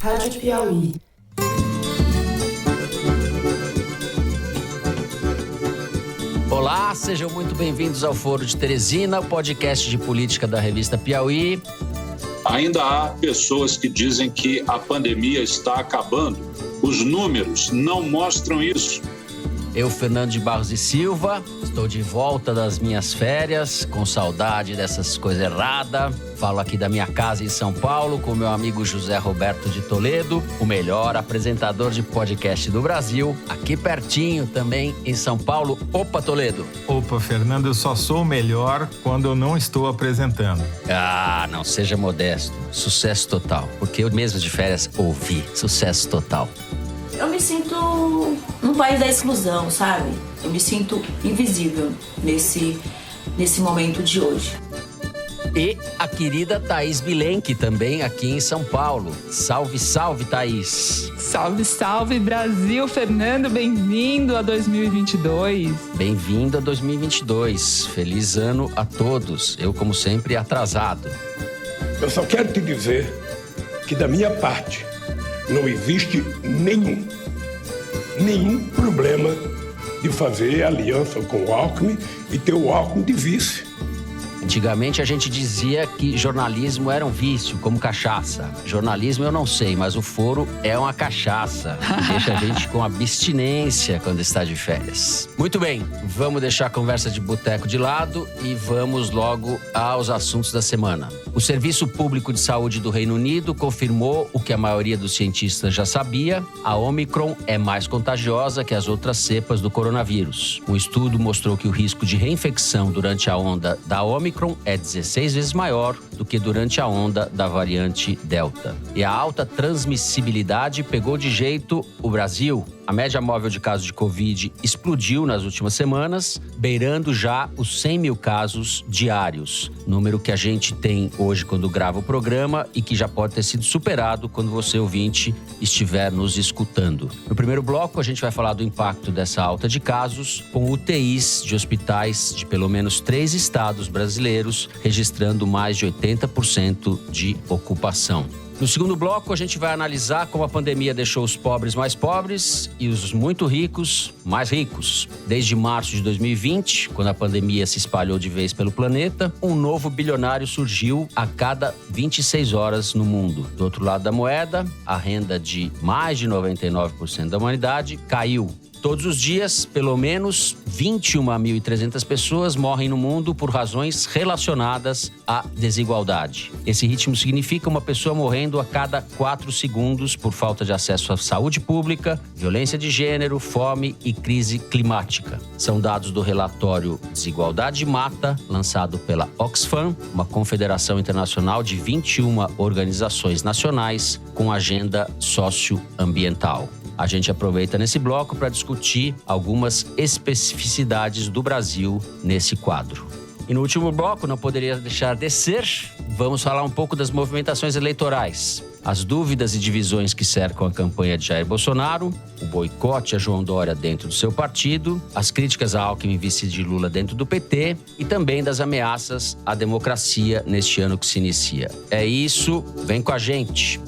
Rádio Piauí. Olá, sejam muito bem-vindos ao Foro de Teresina, o podcast de política da revista Piauí. Ainda há pessoas que dizem que a pandemia está acabando. Os números não mostram isso. Eu, Fernando de Barros e Silva, estou de volta das minhas férias, com saudade dessas coisas erradas. Falo aqui da minha casa em São Paulo com meu amigo José Roberto de Toledo, o melhor apresentador de podcast do Brasil, aqui pertinho também em São Paulo. Opa, Toledo! Opa, Fernando, eu só sou o melhor quando eu não estou apresentando. Ah, não seja modesto. Sucesso total, porque eu mesmo de férias ouvi. Sucesso total. Eu me sinto num país da exclusão, sabe? Eu me sinto invisível nesse momento de hoje. E a querida Thaís Bilenque, também aqui em São Paulo. Salve, salve, Thaís! Salve, salve, Brasil! Fernando, bem-vindo a 2022. Bem-vindo a 2022. Feliz ano a todos. Eu, como sempre, atrasado. Eu só quero te dizer que, da minha parte, não existe nenhum problema de fazer aliança com o Alckmin e ter o Alckmin de vice. Antigamente a gente dizia que jornalismo era um vício, como cachaça. Jornalismo eu não sei, mas o foro é uma cachaça. Que deixa a gente com abstinência quando está de férias. Muito bem, vamos deixar a conversa de boteco de lado e vamos logo aos assuntos da semana. O Serviço Público de Saúde do Reino Unido confirmou o que a maioria dos cientistas já sabia: a Omicron é mais contagiosa que as outras cepas do coronavírus. Um estudo mostrou que o risco de reinfecção durante a onda da Omicron é 16 vezes maior do que durante a onda da variante Delta. E a alta transmissibilidade pegou de jeito o Brasil. A média móvel de casos de Covid explodiu nas últimas semanas, beirando já os 100 mil casos diários. Número que a gente tem hoje quando grava o programa e que já pode ter sido superado quando você, ouvinte, estiver nos escutando. No primeiro bloco, a gente vai falar do impacto dessa alta de casos com UTIs de hospitais de pelo menos 3 estados brasileiros, registrando mais de 80% de ocupação. No segundo bloco, a gente vai analisar como a pandemia deixou os pobres mais pobres e os muito ricos mais ricos. Desde março de 2020, quando a pandemia se espalhou de vez pelo planeta, um novo bilionário surgiu a cada 26 horas no mundo. Do outro lado da moeda, a renda de mais de 99% da humanidade caiu. Todos os dias, pelo menos 21.300 pessoas morrem no mundo por razões relacionadas à desigualdade. Esse ritmo significa uma pessoa morrendo a cada 4 segundos por falta de acesso à saúde pública, violência de gênero, fome e crise climática. São dados do relatório Desigualdade Mata, lançado pela Oxfam, uma confederação internacional de 21 organizações nacionais com agenda socioambiental. A gente aproveita nesse bloco para discutir algumas especificidades do Brasil nesse quadro. E no último bloco, não poderia deixar de ser, vamos falar um pouco das movimentações eleitorais. As dúvidas e divisões que cercam a campanha de Jair Bolsonaro, o boicote a João Dória dentro do seu partido, as críticas a Alckmin, vice de Lula dentro do PT e também das ameaças à democracia neste ano que se inicia. É isso, vem com a gente!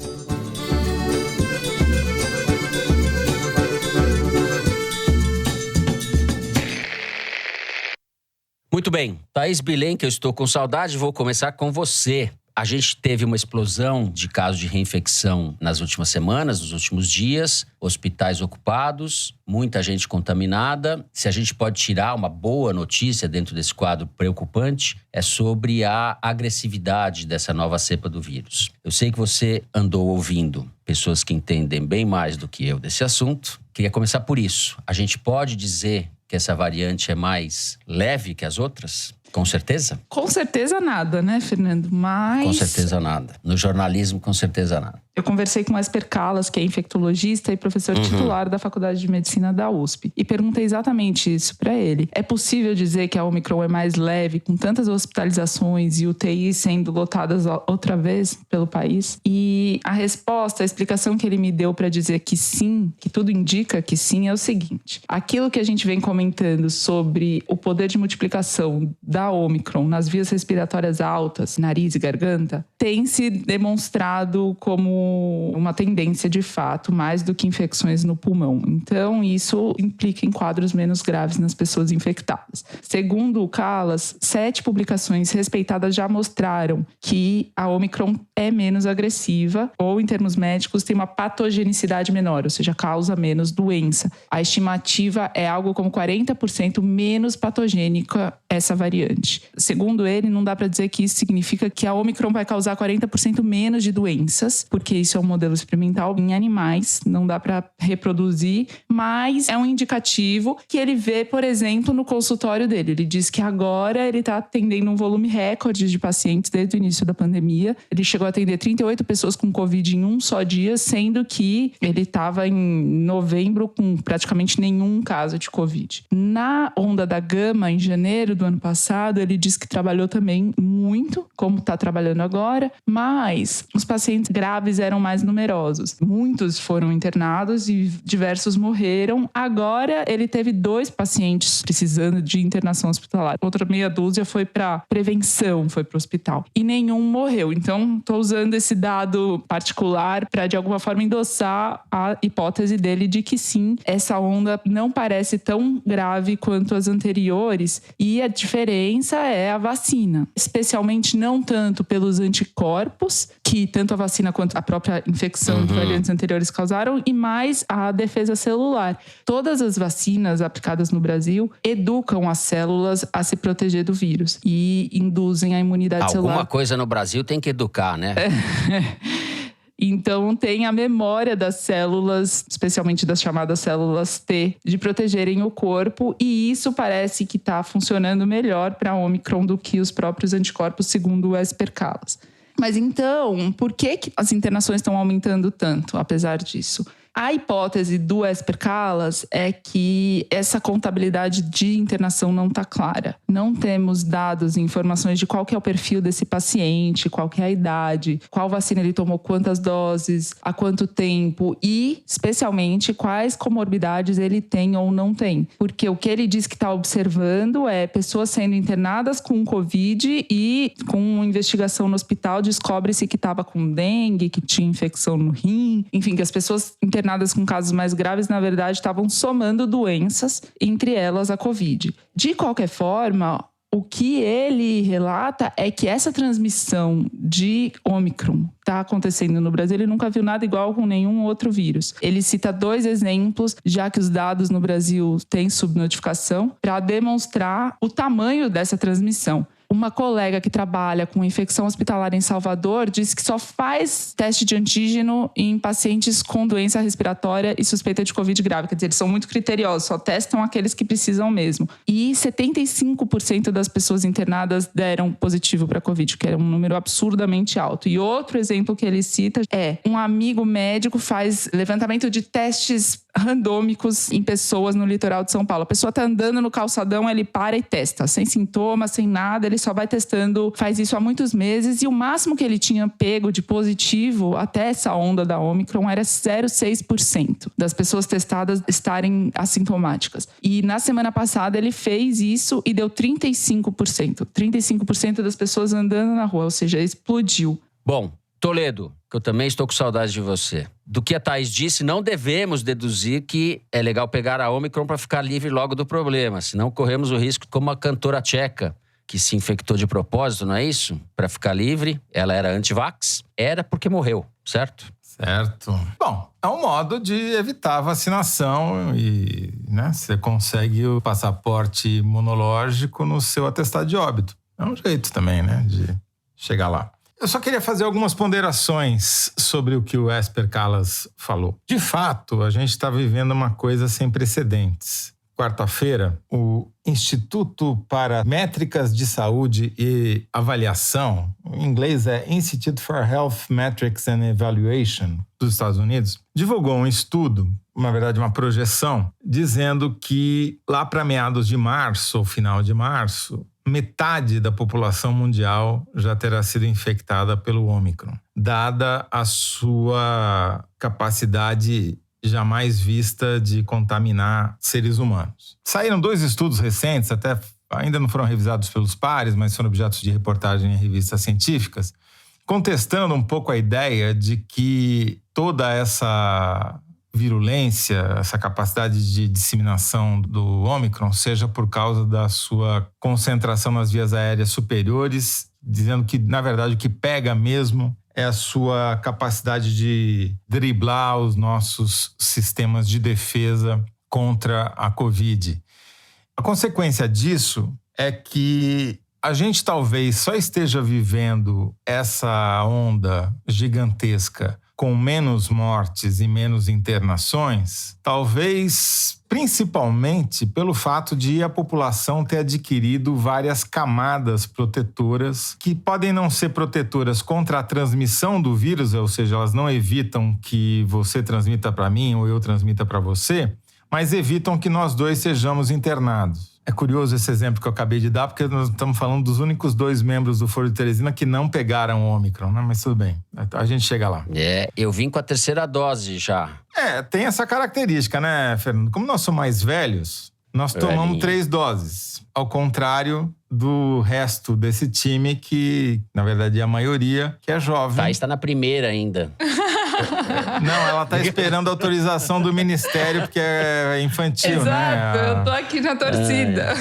Muito bem, Thaís Bilenque, eu estou com saudade, vou começar com você. A gente teve uma explosão de casos de reinfecção nas últimas semanas, nos últimos dias, hospitais ocupados, muita gente contaminada. Se a gente pode tirar uma boa notícia dentro desse quadro preocupante, é sobre a agressividade dessa nova cepa do vírus. Eu sei que você andou ouvindo pessoas que entendem bem mais do que eu desse assunto. Queria começar por isso. A gente pode dizer que essa variante é mais leve que as outras? Com certeza? Com certeza nada, né, Fernando? Mas... Com certeza nada. No jornalismo, com certeza nada. Eu conversei com o Esper Calas, que é infectologista e professor titular da Faculdade de Medicina da USP. E perguntei exatamente isso para ele. É possível dizer que a Omicron é mais leve, com tantas hospitalizações e UTIs sendo lotadas outra vez pelo país? E a resposta, a explicação que ele me deu para dizer que sim, que tudo indica que sim, é o seguinte. Aquilo que a gente vem comentando sobre o poder de multiplicação da da Ômicron nas vias respiratórias altas, nariz e garganta, tem se demonstrado como uma tendência de fato, mais do que infecções no pulmão. Então, isso implica em quadros menos graves nas pessoas infectadas. Segundo o Kallas, 7 publicações respeitadas já mostraram que a Ômicron é menos agressiva ou, em termos médicos, tem uma patogenicidade menor, ou seja, causa menos doença. A estimativa é algo como 40% menos patogênica essa variante. Segundo ele, não dá para dizer que isso significa que a Ômicron vai causar 40% menos de doenças, porque isso é um modelo experimental em animais, não dá para reproduzir, mas é um indicativo que ele vê, por exemplo, no consultório dele. Ele diz que agora ele está atendendo um volume recorde de pacientes desde o início da pandemia. Ele chegou a atender 38 pessoas com Covid em um só dia, sendo que ele estava em novembro com praticamente nenhum caso de Covid. Na onda da gama, em janeiro do ano passado, ele disse que trabalhou também muito, como está trabalhando agora, mas os pacientes graves eram mais numerosos. Muitos foram internados e diversos morreram. Agora, ele teve 2 pacientes precisando de internação hospitalar. Outra meia dúzia foi para prevenção, foi para o hospital. E nenhum morreu. Então, estou usando esse dado particular para, de alguma forma, endossar a hipótese dele de que sim, essa onda não parece tão grave quanto as anteriores, e a diferença é a vacina, especialmente não tanto pelos anticorpos, que tanto a vacina quanto a própria infecção de variantes anteriores causaram, e mais a defesa celular. Todas as vacinas aplicadas no Brasil educam as células a se proteger do vírus e induzem a imunidade celular. Alguma coisa no Brasil tem que educar, né? Então, tem a memória das células, especialmente das chamadas células T, de protegerem o corpo. E isso parece que está funcionando melhor para a Ômicron do que os próprios anticorpos, segundo o Esper Kallas. Mas então, por que as internações estão aumentando tanto, apesar disso? A hipótese do Esper Kallas é que essa contabilidade de internação não está clara. Não temos dados e informações de qual que é o perfil desse paciente, qual que é a idade, qual vacina ele tomou, quantas doses, há quanto tempo e, especialmente, quais comorbidades ele tem ou não tem. Porque o que ele diz que está observando é pessoas sendo internadas com Covid e, com investigação no hospital, descobre-se que estava com dengue, que tinha infecção no rim, enfim, que as pessoas internadas com casos mais graves, na verdade, estavam somando doenças, entre elas a Covid. De qualquer forma, o que ele relata é que essa transmissão de Ômicron está acontecendo no Brasil. Ele nunca viu nada igual com nenhum outro vírus. Ele cita 2 exemplos, já que os dados no Brasil têm subnotificação, para demonstrar o tamanho dessa transmissão. Uma colega que trabalha com infecção hospitalar em Salvador disse que só faz teste de antígeno em pacientes com doença respiratória e suspeita de Covid grave. Quer dizer, eles são muito criteriosos, só testam aqueles que precisam mesmo. E 75% das pessoas internadas deram positivo para Covid, que era um número absurdamente alto. E outro exemplo que ele cita é um amigo médico faz levantamento de testes randômicos em pessoas no litoral de São Paulo. A pessoa está andando no calçadão, ele para e testa, sem sintomas, sem nada, ele só vai testando, faz isso há muitos meses, e o máximo que ele tinha pego de positivo até essa onda da Ômicron era 0,6% das pessoas testadas estarem assintomáticas. E na semana passada ele fez isso e deu 35%. 35% das pessoas andando na rua, ou seja, explodiu. Bom, Toledo, que eu também estou com saudade de você. Do que a Thaís disse, não devemos deduzir que é legal pegar a Ômicron para ficar livre logo do problema, senão corremos o risco como a cantora tcheca, que se infectou de propósito, não é isso? Para ficar livre, ela era anti-vax, era porque morreu, certo? Certo. Bom, é um modo de evitar a vacinação e, né, você consegue o passaporte imunológico no seu atestado de óbito. É um jeito também, né, de chegar lá. Eu só queria fazer algumas ponderações sobre o que o Esper Kallas falou. De fato, a gente está vivendo uma coisa sem precedentes. Quarta-feira, o Instituto para Métricas de Saúde e Avaliação, em inglês é Institute for Health Metrics and Evaluation, dos Estados Unidos, divulgou um estudo, na verdade uma projeção, dizendo que lá para meados de março ou final de março, metade da população mundial já terá sido infectada pelo Ômicron, dada a sua capacidade jamais vista de contaminar seres humanos. Saíram 2 estudos recentes, até ainda não foram revisados pelos pares, mas foram objetos de reportagem em revistas científicas, contestando um pouco a ideia de que toda essa virulência, essa capacidade de disseminação do Ômicron seja por causa da sua concentração nas vias aéreas superiores, dizendo que, na verdade, o que pega mesmo é a sua capacidade de driblar os nossos sistemas de defesa contra a Covid. A consequência disso é que a gente talvez só esteja vivendo essa onda gigantesca com menos mortes e menos internações, talvez principalmente pelo fato de a população ter adquirido várias camadas protetoras que podem não ser protetoras contra a transmissão do vírus, ou seja, elas não evitam que você transmita para mim ou eu transmita para você, mas evitam que nós dois sejamos internados. É curioso esse exemplo que eu acabei de dar, porque nós estamos falando dos únicos 2 membros do Foro de Teresina que não pegaram o Ômicron, né? Mas tudo bem, a gente chega lá. Eu vim com a 3ª dose já. Tem essa característica, né, Fernando? Como nós somos mais velhos, nós tomamos 3 doses. Ao contrário do resto desse time que, na verdade, é a maioria, que é jovem. Thaís está na primeira ainda. Não, ela tá esperando a autorização do ministério, porque é infantil, Exato, né? eu tô aqui na torcida.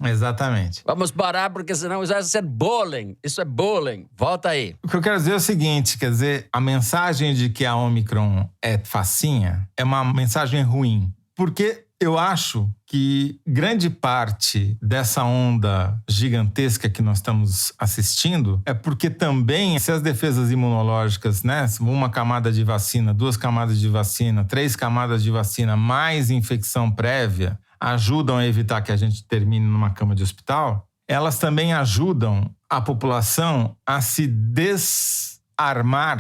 Exatamente. Vamos parar, porque senão isso vai ser bullying. Isso é bullying. Volta aí. O que eu quero dizer é o seguinte, quer dizer, a mensagem de que a Ômicron é facinha é uma mensagem ruim. Porque eu acho que grande parte dessa onda gigantesca que nós estamos assistindo é porque também, se as defesas imunológicas, né, uma camada de vacina, 2 camadas de vacina, 3 camadas de vacina, mais infecção prévia, ajudam a evitar que a gente termine numa cama de hospital, elas também ajudam a população a se desarmar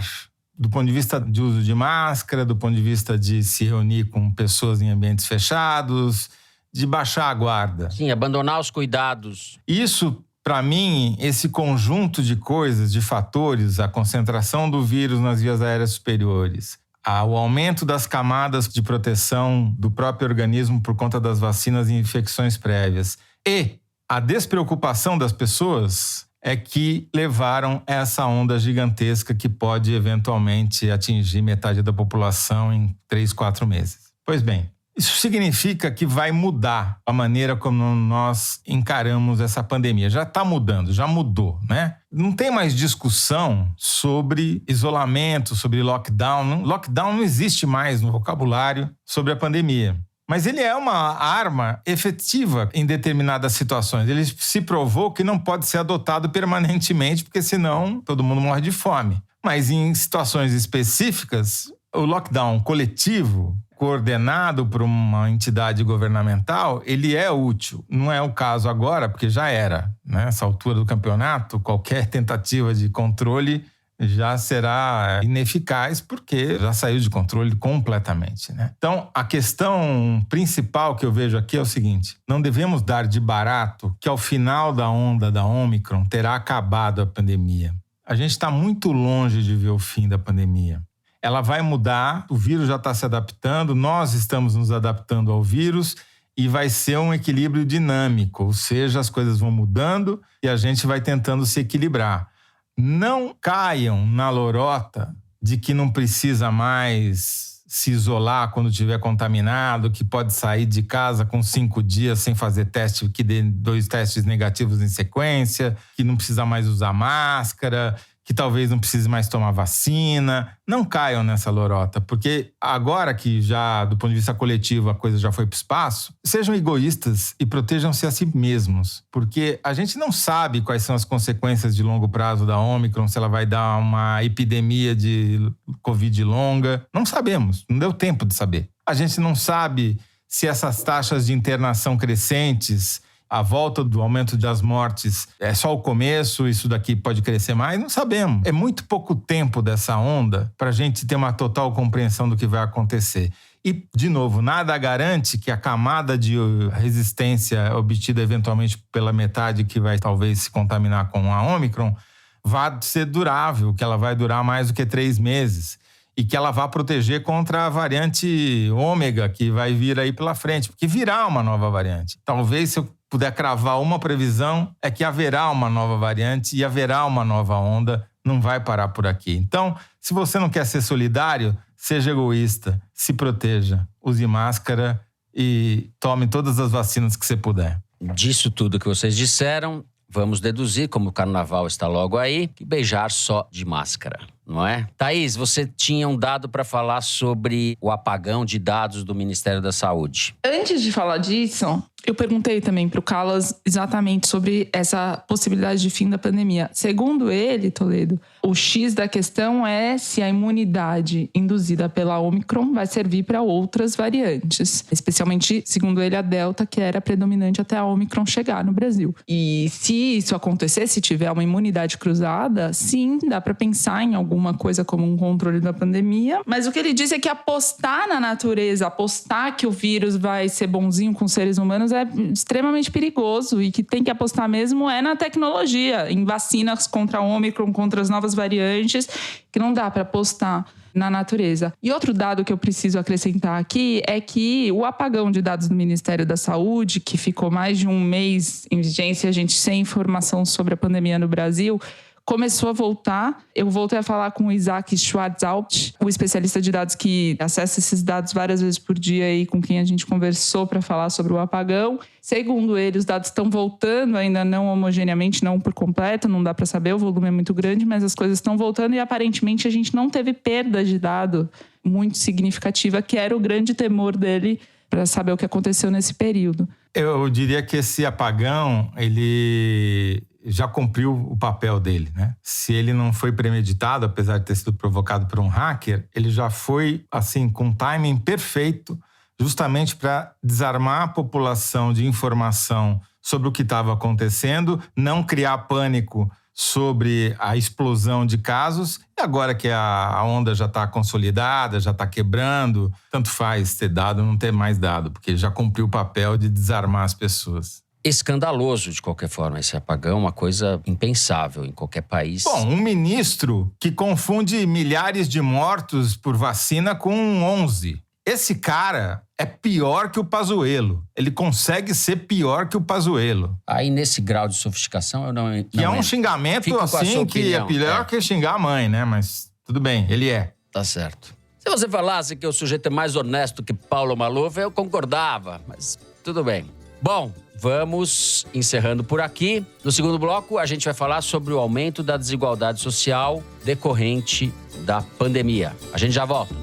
do ponto de vista de uso de máscara, do ponto de vista de se reunir com pessoas em ambientes fechados, de baixar a guarda. Sim, abandonar os cuidados. Isso, para mim, esse conjunto de coisas, de fatores, a concentração do vírus nas vias aéreas superiores, o aumento das camadas de proteção do próprio organismo por conta das vacinas e infecções prévias e a despreocupação das pessoas é que levaram essa onda gigantesca que pode eventualmente atingir metade da população em 3, 4 meses. Pois bem, isso significa que vai mudar a maneira como nós encaramos essa pandemia. Já está mudando, já mudou, né? Não tem mais discussão sobre isolamento, sobre lockdown. Lockdown não existe mais no vocabulário sobre a pandemia. Mas ele é uma arma efetiva em determinadas situações. Ele se provou que não pode ser adotado permanentemente, porque senão todo mundo morre de fome. Mas em situações específicas, o lockdown coletivo, coordenado por uma entidade governamental, ele é útil. Não é o caso agora, porque já era. Nessa altura do campeonato, qualquer tentativa de controle já será ineficaz porque já saiu de controle completamente, né? Então, a questão principal que eu vejo aqui é o seguinte: não devemos dar de barato que ao final da onda da Ômicron terá acabado a pandemia. A gente está muito longe de ver o fim da pandemia. Ela vai mudar, o vírus já está se adaptando, nós estamos nos adaptando ao vírus e vai ser um equilíbrio dinâmico, ou seja, as coisas vão mudando e a gente vai tentando se equilibrar. Não caiam na lorota de que não precisa mais se isolar quando estiver contaminado, que pode sair de casa com 5 dias sem fazer teste, que dê 2 testes negativos em sequência, que não precisa mais usar máscara, que talvez não precise mais tomar vacina. Não caiam nessa lorota, porque agora que já, do ponto de vista coletivo, a coisa já foi para o espaço, sejam egoístas e protejam-se a si mesmos, porque a gente não sabe quais são as consequências de longo prazo da Ômicron, se ela vai dar uma epidemia de Covid longa. Não sabemos, não deu tempo de saber. A gente não sabe se essas taxas de internação crescentes, a volta do aumento das mortes é só o começo, isso daqui pode crescer mais, não sabemos. É muito pouco tempo dessa onda para a gente ter uma total compreensão do que vai acontecer. E, de novo, nada garante que a camada de resistência obtida eventualmente pela metade que vai talvez se contaminar com a Ômicron vá ser durável, que ela vai durar mais do que 3 meses. E que ela vá proteger contra a variante ômega que vai vir aí pela frente, porque virá uma nova variante. Talvez, se eu puder cravar uma previsão, é que haverá uma nova variante e haverá uma nova onda, não vai parar por aqui. Então, se você não quer ser solidário, seja egoísta, se proteja, use máscara e tome todas as vacinas que você puder. Disso tudo que vocês disseram, vamos deduzir, como o carnaval está logo aí, que beijar só de máscara, não é? Thaís, você tinha um dado para falar sobre o apagão de dados do Ministério da Saúde. Antes de falar disso, eu perguntei também para o Callas exatamente sobre essa possibilidade de fim da pandemia. Segundo ele, Toledo, o X da questão é se a imunidade induzida pela Omicron vai servir para outras variantes. Especialmente, segundo ele, a Delta, que era predominante até a Omicron chegar no Brasil. E se isso acontecer, se tiver uma imunidade cruzada, sim, dá para pensar em alguma coisa como um controle da pandemia. Mas o que ele diz é que apostar na natureza, apostar que o vírus vai ser bonzinho com os seres humanos é extremamente perigoso e que tem que apostar mesmo é na tecnologia, em vacinas contra a Omicron, contra as novas variantes, que não dá para apostar na natureza. E outro dado que eu preciso acrescentar aqui é que o apagão de dados do Ministério da Saúde, que ficou mais de um mês em vigência, a gente sem informação sobre a pandemia no Brasil, começou a voltar. Eu voltei a falar com o Isaac Schwarzhaupt, o especialista de dados que acessa esses dados várias vezes por dia aí, com quem a gente conversou para falar sobre o apagão. Segundo ele, os dados estão voltando, ainda não homogeneamente, não por completo, não dá para saber, o volume é muito grande, mas as coisas estão voltando e aparentemente a gente não teve perda de dado muito significativa, que era o grande temor dele para saber o que aconteceu nesse período. Eu diria que esse apagão, ele já cumpriu o papel dele, né? Se ele não foi premeditado, apesar de ter sido provocado por um hacker, ele já foi, assim, com um timing perfeito, justamente para desarmar a população de informação sobre o que estava acontecendo, não criar pânico sobre a explosão de casos. E agora que a onda já está consolidada, já está quebrando, tanto faz ter dado ou não ter mais dado, porque já cumpriu o papel de desarmar as pessoas. Escandaloso, de qualquer forma, esse apagão, uma coisa impensável em qualquer país. Bom, um ministro que confunde milhares de mortos por vacina com 11. Esse cara é pior que o Pazuello. Ele consegue ser pior que o Pazuello. Aí, nesse grau de sofisticação, eu não Que é um xingamento, assim, que é pior que xingar a mãe, né? Mas tudo bem, ele é. Tá certo. Se você falasse que o sujeito é mais honesto que Paulo Maluf, eu concordava, mas tudo bem. Bom, vamos encerrando por aqui. No segundo bloco, a gente vai falar sobre o aumento da desigualdade social decorrente da pandemia. A gente já volta.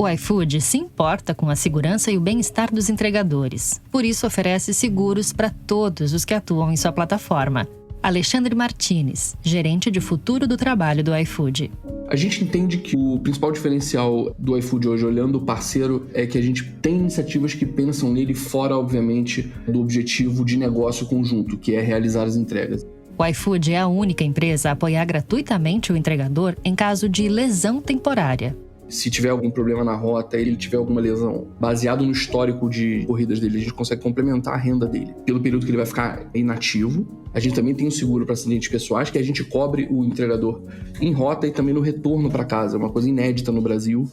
O iFood se importa com a segurança e o bem-estar dos entregadores. Por isso, oferece seguros para todos os que atuam em sua plataforma. Alexandre Martins, gerente de futuro do trabalho do iFood. A gente entende que o principal diferencial do iFood hoje, olhando o parceiro, é que a gente tem iniciativas que pensam nele fora, obviamente, do objetivo de negócio conjunto, que é realizar as entregas. O iFood é a única empresa a apoiar gratuitamente o entregador em caso de lesão temporária. Se tiver algum problema na rota, ele tiver alguma lesão, baseado no histórico de corridas dele, a gente consegue complementar a renda dele pelo período que ele vai ficar inativo. A gente também tem um seguro para acidentes pessoais, que a gente cobre o entregador em rota e também no retorno para casa, uma coisa inédita no Brasil.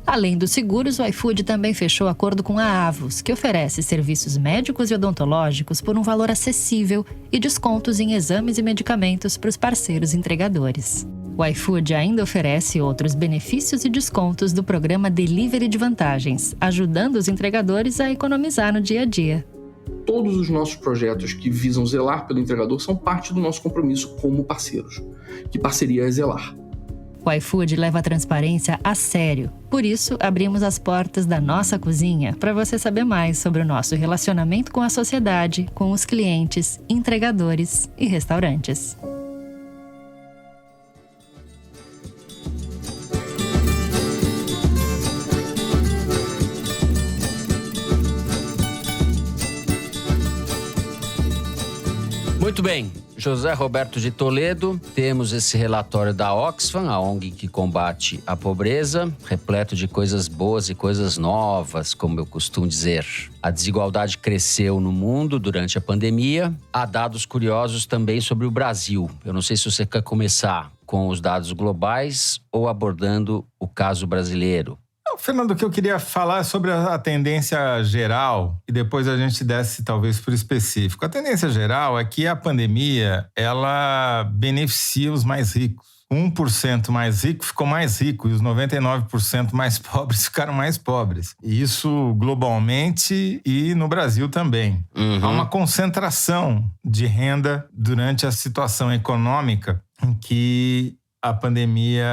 Além dos seguros, o iFood também fechou acordo com a Avos, que oferece serviços médicos e odontológicos por um valor acessível e descontos em exames e medicamentos para os parceiros entregadores. O iFood ainda oferece outros benefícios e descontos do programa Delivery de Vantagens, ajudando os entregadores a economizar no dia a dia. Todos os nossos projetos que visam zelar pelo entregador são parte do nosso compromisso como parceiros. Que parceria é zelar? O iFood leva a transparência a sério. Por isso, abrimos as portas da nossa cozinha para você saber mais sobre o nosso relacionamento com a sociedade, com os clientes, entregadores e restaurantes. Muito bem, José Roberto de Toledo, temos esse relatório da Oxfam, a ONG que combate a pobreza, repleto de coisas boas e coisas novas, como eu costumo dizer. A desigualdade cresceu no mundo durante a pandemia. Há dados curiosos também sobre o Brasil. Eu não sei se você quer começar com os dados globais ou abordando o caso brasileiro. Fernando, o que eu queria falar é sobre a tendência geral e depois a gente desce talvez para o específico. A tendência geral é que a pandemia, ela beneficia os mais ricos. 1% mais rico ficou mais rico e os 99% mais pobres ficaram mais pobres. E isso globalmente e no Brasil também. Há uma concentração de renda durante a situação econômica em que a pandemia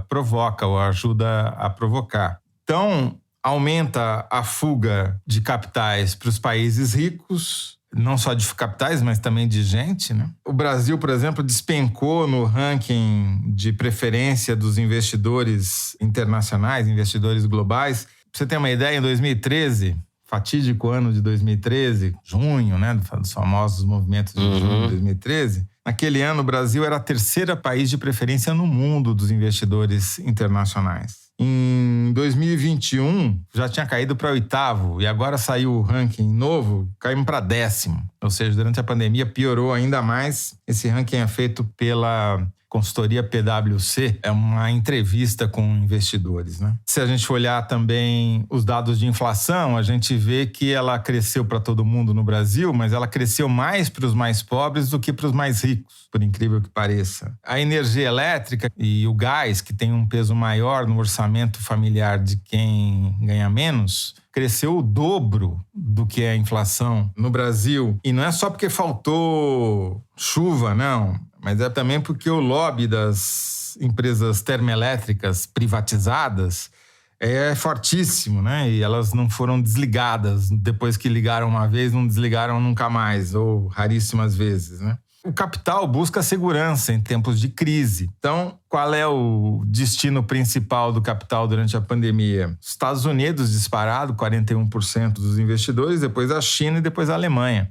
provoca ou ajuda a provocar. Então, aumenta a fuga de capitais para os países ricos, não só de capitais, mas também de gente, né? O Brasil, por exemplo, despencou no ranking de preferência dos investidores internacionais, investidores globais. Pra você ter uma ideia, em 2013, fatídico ano de 2013, junho, né, dos famosos movimentos de junho de 2013, naquele ano o Brasil era o terceiro país de preferência no mundo dos investidores internacionais. Em 2021, já tinha caído para 8º e agora saiu o ranking novo, caímos para 10º. Ou seja, durante a pandemia piorou ainda mais. Esse ranking é feito pela consultoria PwC, é uma entrevista com investidores, né? Se a gente olhar também os dados de inflação, a gente vê que ela cresceu para todo mundo no Brasil, mas ela cresceu mais para os mais pobres do que para os mais ricos, por incrível que pareça. A energia elétrica e o gás, que tem um peso maior no orçamento familiar de quem ganha menos, cresceu o dobro do que é a inflação no Brasil. E não é só porque faltou chuva, não. Mas é também porque o lobby das empresas termoelétricas privatizadas é fortíssimo, né? E elas não foram desligadas. Depois que ligaram uma vez, não desligaram nunca mais, ou raríssimas vezes, né? O capital busca segurança em tempos de crise. Então, qual é o destino principal do capital durante a pandemia? Os Estados Unidos disparado, 41% dos investidores, depois a China e depois a Alemanha.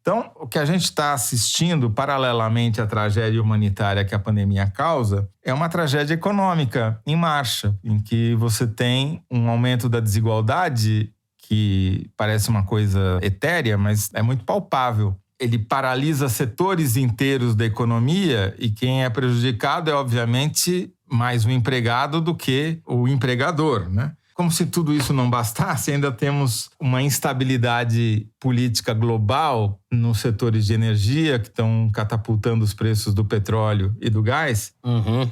Então, o que a gente está assistindo, paralelamente à tragédia humanitária que a pandemia causa, é uma tragédia econômica em marcha, em que você tem um aumento da desigualdade que parece uma coisa etérea, mas é muito palpável. Ele paralisa setores inteiros da economia e quem é prejudicado é, obviamente, mais o empregado do que o empregador, né? Como se tudo isso não bastasse, ainda temos uma instabilidade política global nos setores de energia que estão catapultando os preços do petróleo e do gás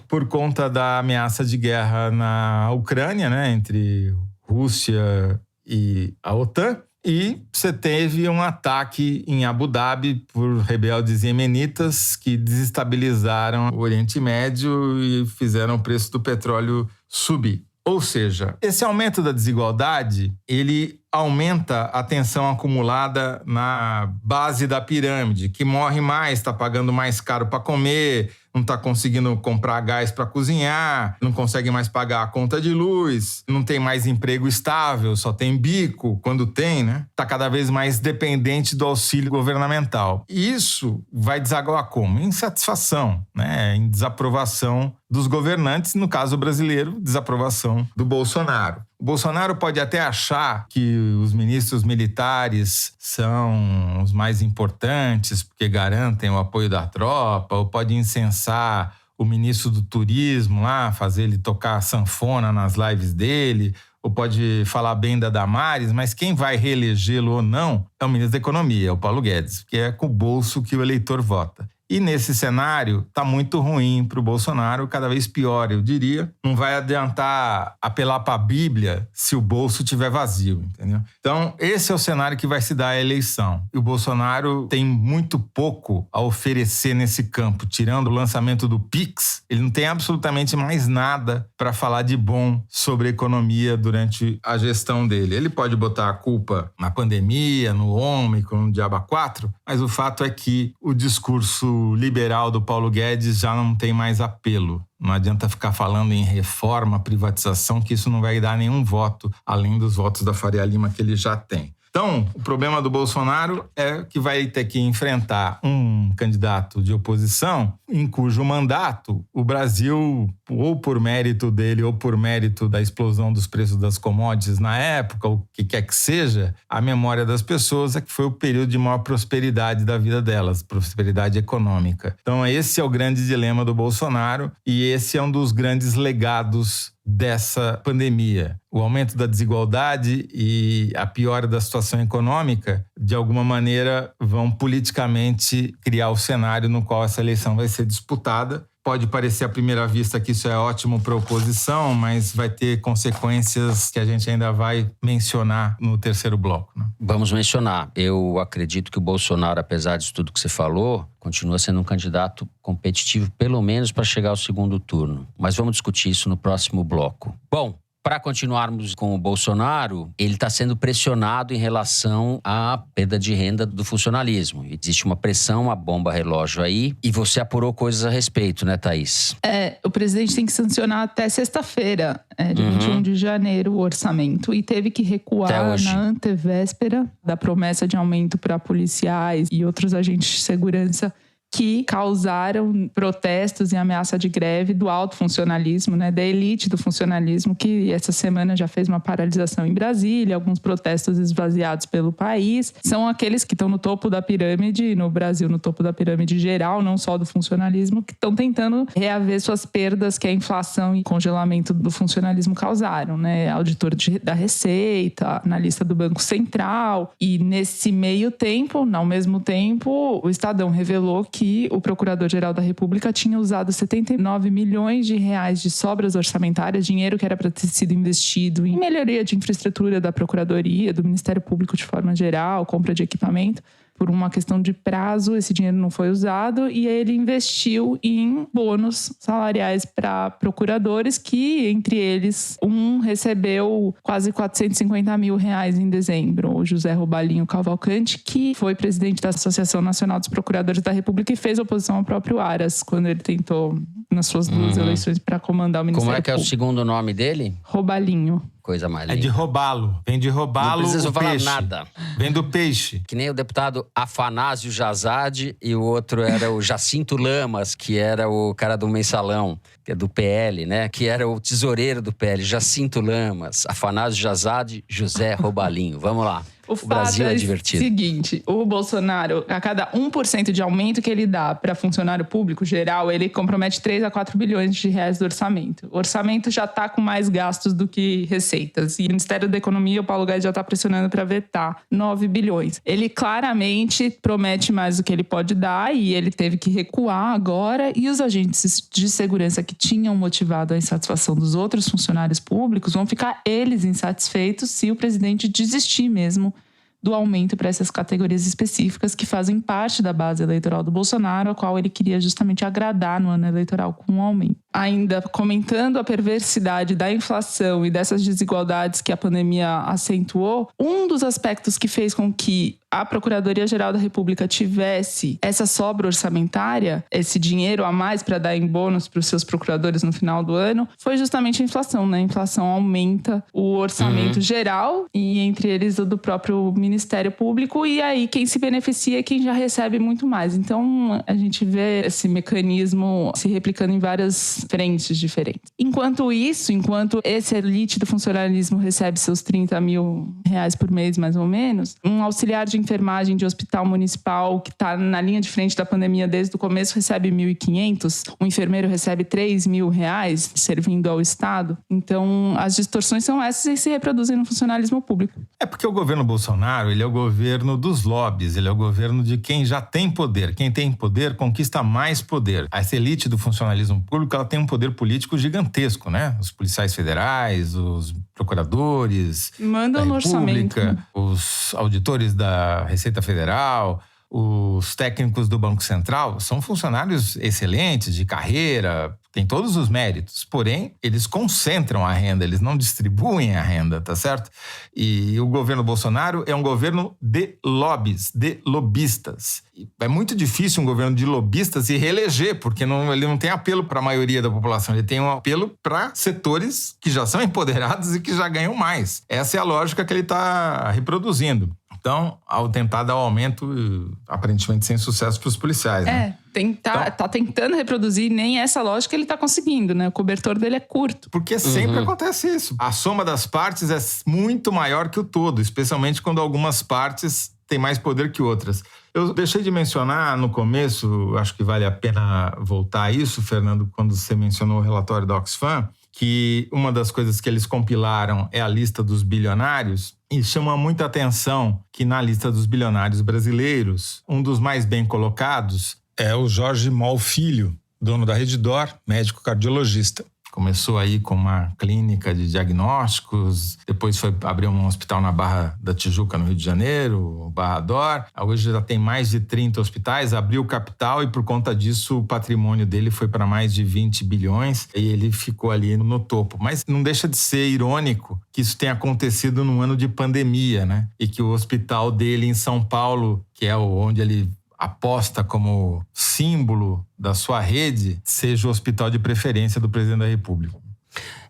por conta da ameaça de guerra na Ucrânia, né, entre Rússia e a OTAN. E você teve um ataque em Abu Dhabi por rebeldes iemenitas que desestabilizaram o Oriente Médio e fizeram o preço do petróleo subir. Ou seja, esse aumento da desigualdade, ele aumenta a tensão acumulada na base da pirâmide, que morre mais, está pagando mais caro para comer, não está conseguindo comprar gás para cozinhar, não consegue mais pagar a conta de luz, não tem mais emprego estável, só tem bico quando tem, né? Está cada vez mais dependente do auxílio governamental. E isso vai desaguar como? Em insatisfação, né? Em desaprovação dos governantes, no caso brasileiro, desaprovação do Bolsonaro. O Bolsonaro pode até achar que os ministros militares são os mais importantes porque garantem o apoio da tropa, ou pode incensar o ministro do turismo lá, fazer ele tocar sanfona nas lives dele, ou pode falar bem da Damares, mas quem vai reelegê-lo ou não é o ministro da Economia, é o Paulo Guedes, que é com o bolso que o eleitor vota. E nesse cenário, está muito ruim para o Bolsonaro, cada vez pior, eu diria. Não vai adiantar apelar para a Bíblia se o bolso estiver vazio, entendeu? Então, esse é o cenário que vai se dar à eleição. E o Bolsonaro tem muito pouco a oferecer nesse campo. Tirando o lançamento do Pix, ele não tem absolutamente mais nada para falar de bom sobre a economia durante a gestão dele. Ele pode botar a culpa na pandemia, no Ômicron, no Diabo 4, mas o fato é que o discurso liberal do Paulo Guedes já não tem mais apelo. Não adianta ficar falando em reforma, privatização, que isso não vai dar nenhum voto, além dos votos da Faria Lima que ele já tem. Então, o problema do Bolsonaro é que vai ter que enfrentar um candidato de oposição em cujo mandato o Brasil, ou por mérito dele ou por mérito da explosão dos preços das commodities na época, o que quer que seja, a memória das pessoas é que foi o período de maior prosperidade da vida delas, prosperidade econômica. Então, esse é o grande dilema do Bolsonaro e esse é um dos grandes legados dessa pandemia. O aumento da desigualdade e a piora da situação econômica, de alguma maneira, vão politicamente criar o cenário no qual essa eleição vai ser disputada. Pode parecer à primeira vista que isso é ótimo para a oposição, mas vai ter consequências que a gente ainda vai mencionar no terceiro bloco, né? Vamos mencionar. Eu acredito que o Bolsonaro, apesar disso tudo que você falou, continua sendo um candidato competitivo, pelo menos para chegar ao segundo turno. Mas vamos discutir isso no próximo bloco. Bom, para continuarmos com o Bolsonaro, ele está sendo pressionado em relação à perda de renda do funcionalismo. Existe uma pressão, uma bomba relógio aí, e você apurou coisas a respeito, né, Thaís? O presidente tem que sancionar até sexta-feira, dia 21 de janeiro, o orçamento, e teve que recuar na antevéspera da promessa de aumento para policiais e outros agentes de segurança que causaram protestos e ameaça de greve do alto funcionalismo, né, da elite do funcionalismo, que essa semana já fez uma paralisação em Brasília, alguns protestos esvaziados pelo país. São aqueles que estão no topo da pirâmide, no Brasil, no topo da pirâmide geral, não só do funcionalismo, que estão tentando reaver suas perdas que a inflação e congelamento do funcionalismo causaram, né? Auditor da Receita, analista do Banco Central. E nesse meio tempo, ao mesmo tempo, o Estadão revelou que o Procurador-Geral da República tinha usado 79 milhões de reais de sobras orçamentárias, dinheiro que era para ter sido investido em melhoria de infraestrutura da Procuradoria, do Ministério Público de forma geral, compra de equipamento. Por uma questão de prazo, esse dinheiro não foi usado e ele investiu em bônus salariais para procuradores que, entre eles, um recebeu quase 450 mil reais em dezembro. O José Robalinho Cavalcante, que foi presidente da Associação Nacional dos Procuradores da República e fez oposição ao próprio Aras, quando ele tentou, nas suas duas eleições, para comandar o Ministério Como é que é Público. O segundo nome dele? Robalinho. Coisa mais linda. É de roubá-lo. Vem de roubá-lo. Não preciso falar peixe. nada. Vem do peixe. Que nem o deputado Afanásio Jazade e o outro era o Jacinto Lamas, que era o cara do Mensalão, que é do PL, né? Que era o tesoureiro do PL, Jacinto Lamas, Afanásio Jazade, José Robalinho. Vamos lá. O Brasil é divertido. O seguinte, o Bolsonaro, a cada 1% de aumento que ele dá para funcionário público geral, ele compromete 3 a 4 bilhões de reais do orçamento. O orçamento já está com mais gastos do que receitas. E o Ministério da Economia, o Paulo Guedes já está pressionando para vetar 9 bilhões. Ele claramente promete mais do que ele pode dar e ele teve que recuar agora. E os agentes de segurança que tinham motivado a insatisfação dos outros funcionários públicos vão ficar eles insatisfeitos se o presidente desistir mesmo do aumento para essas categorias específicas que fazem parte da base eleitoral do Bolsonaro, a qual ele queria justamente agradar no ano eleitoral com um aumento. Ainda comentando a perversidade da inflação e dessas desigualdades que a pandemia acentuou, um dos aspectos que fez com que a Procuradoria-Geral da República tivesse essa sobra orçamentária, esse dinheiro a mais para dar em bônus para os seus procuradores no final do ano, foi justamente a inflação, né? A inflação aumenta o orçamento geral e entre eles o do próprio Ministério Público, e aí quem se beneficia é quem já recebe muito mais. Então a gente vê esse mecanismo se replicando em várias frentes diferentes. Enquanto isso, enquanto esse elite do funcionalismo recebe seus 30 mil reais por mês, mais ou menos, um auxiliar de enfermagem de hospital municipal que está na linha de frente da pandemia desde o começo recebe 1.500, um enfermeiro recebe 3 mil reais servindo ao Estado. Então, as distorções são essas e se reproduzem no funcionalismo público. É porque o governo Bolsonaro, ele é o governo dos lobbies, ele é o governo de quem já tem poder. Quem tem poder conquista mais poder. Essa elite do funcionalismo público, ela tem um poder político gigantesco, né? Os policiais federais, os procuradores mandam da no República, orçamento, os auditores da Receita Federal, Os técnicos do Banco Central são funcionários excelentes, de carreira, têm todos os méritos. Porém, eles concentram a renda, eles não distribuem a renda, tá certo? E o governo Bolsonaro é um governo de lobbies, de lobistas. É muito difícil um governo de lobistas se reeleger, porque ele não tem apelo para a maioria da população, ele tem um apelo para setores que já são empoderados e que já ganham mais. Essa é a lógica que ele está reproduzindo. Então, ao tentar dar o aumento, aparentemente sem sucesso para os policiais, né? Tá tentando reproduzir, nem essa lógica ele tá conseguindo, né? O cobertor dele é curto. Porque sempre acontece isso. A soma das partes é muito maior que o todo, especialmente quando algumas partes têm mais poder que outras. Eu deixei de mencionar no começo, acho que vale a pena voltar a isso, Fernando, quando você mencionou o relatório da Oxfam, que uma das coisas que eles compilaram é a lista dos bilionários, e chama muita atenção que na lista dos bilionários brasileiros, um dos mais bem colocados é o Jorge Moll Filho, dono da Redditor, médico cardiologista. Começou aí com uma clínica de diagnósticos, depois foi abrir um hospital na Barra da Tijuca, no Rio de Janeiro, o Barra D'Or. Hoje já tem mais de 30 hospitais, abriu capital e por conta disso o patrimônio dele foi para mais de 20 bilhões e ele ficou ali no topo. Mas não deixa de ser irônico que isso tenha acontecido num ano de pandemia, né? E que o hospital dele em São Paulo, que é onde ele aposta como símbolo da sua rede, seja o hospital de preferência do presidente da República.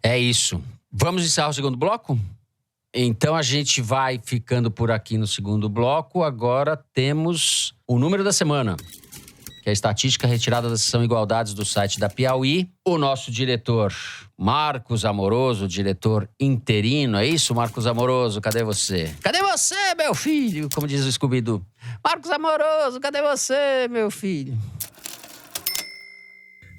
É isso. Vamos encerrar o segundo bloco? Então a gente vai ficando por aqui no segundo bloco. Agora temos o número da semana, que é a estatística retirada da seção Igualdades do site da Piauí. O nosso diretor Marcos Amoroso, diretor interino. É isso, Marcos Amoroso? Cadê você? Cadê você, meu filho? Como diz o Scooby-Doo. Marcos Amoroso, cadê você, meu filho?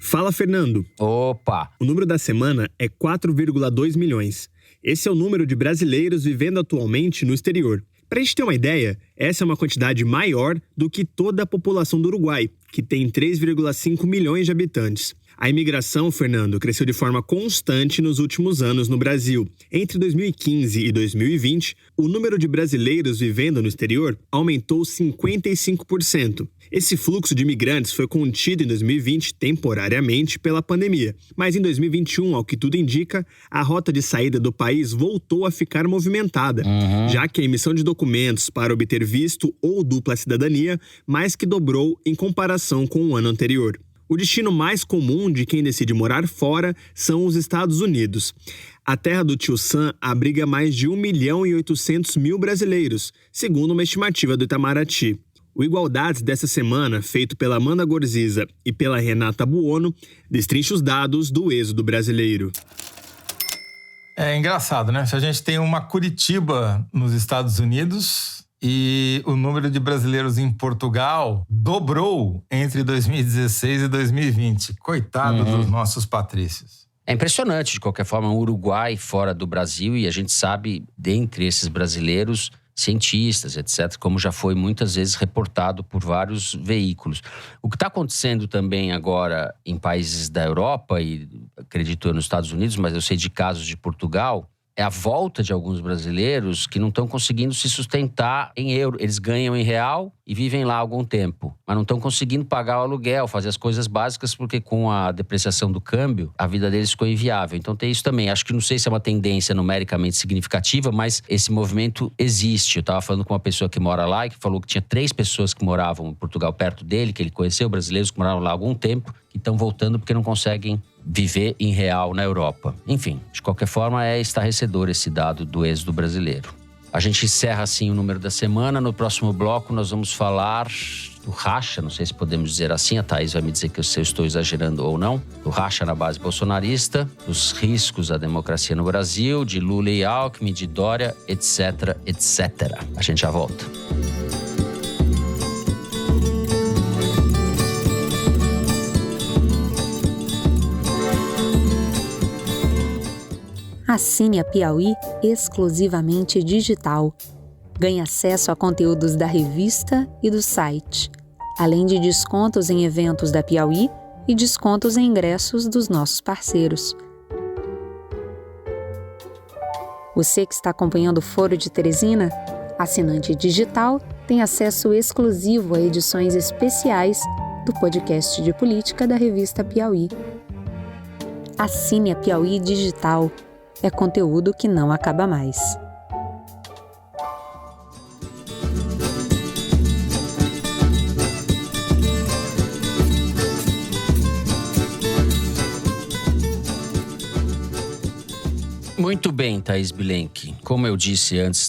Fala, Fernando. Opa! O número da semana é 4,2 milhões. Esse é o número de brasileiros vivendo atualmente no exterior. Para a gente ter uma ideia, essa é uma quantidade maior do que toda a população do Uruguai, que tem 3,5 milhões de habitantes. A imigração, Fernando, cresceu de forma constante nos últimos anos no Brasil. Entre 2015 e 2020, o número de brasileiros vivendo no exterior aumentou 55%. Esse fluxo de imigrantes foi contido em 2020 temporariamente pela pandemia, mas em 2021, ao que tudo indica, a rota de saída do país voltou a ficar movimentada, já que a emissão de documentos para obter visto ou dupla cidadania mais que dobrou em comparação com o ano anterior. O destino mais comum de quem decide morar fora são os Estados Unidos. A terra do Tio Sam abriga mais de 1.800.000 brasileiros, segundo uma estimativa do Itamaraty. O Igualdades dessa semana, feito pela Amanda Gorziza e pela Renata Buono, destrincha os dados do êxodo brasileiro. É engraçado, né? Se a gente tem uma Curitiba nos Estados Unidos e o número de brasileiros em Portugal dobrou entre 2016 e 2020. Coitado dos nossos patrícios. É impressionante, de qualquer forma, o Uruguai fora do Brasil, e a gente sabe, dentre esses brasileiros, cientistas, etc., como já foi muitas vezes reportado por vários veículos. O que está acontecendo também agora em países da Europa, e acredito eu nos Estados Unidos, mas eu sei de casos de Portugal, é a volta de alguns brasileiros que não estão conseguindo se sustentar em euro. Eles ganham em real e vivem lá há algum tempo, mas não estão conseguindo pagar o aluguel, fazer as coisas básicas, porque com a depreciação do câmbio, a vida deles ficou inviável. Então tem isso também. Acho que não sei se é uma tendência numericamente significativa, mas esse movimento existe. Eu estava falando com uma pessoa que mora lá e que falou que tinha 3 pessoas que moravam em Portugal perto dele, que ele conheceu, brasileiros que moravam lá há algum tempo, que estão voltando porque não conseguem viver em real na Europa. Enfim, de qualquer forma, é estarrecedor esse dado do êxodo brasileiro. A gente encerra assim o número da semana. No próximo bloco nós vamos falar do racha, não sei se podemos dizer assim, a Thaís vai me dizer que eu estou exagerando ou não, do racha na base bolsonarista, dos riscos à democracia no Brasil, de Lula e Alckmin, de Dória, etc, etc. A gente já volta. Assine a Piauí exclusivamente digital. Ganhe acesso a conteúdos da revista e do site, além de descontos em eventos da Piauí e descontos em ingressos dos nossos parceiros. Você que está acompanhando o Foro de Teresina, assinante digital tem acesso exclusivo a edições especiais do podcast de política da revista Piauí. Assine a Piauí Digital. É conteúdo que não acaba mais. Muito bem, Thaís Bilenque. Como eu disse antes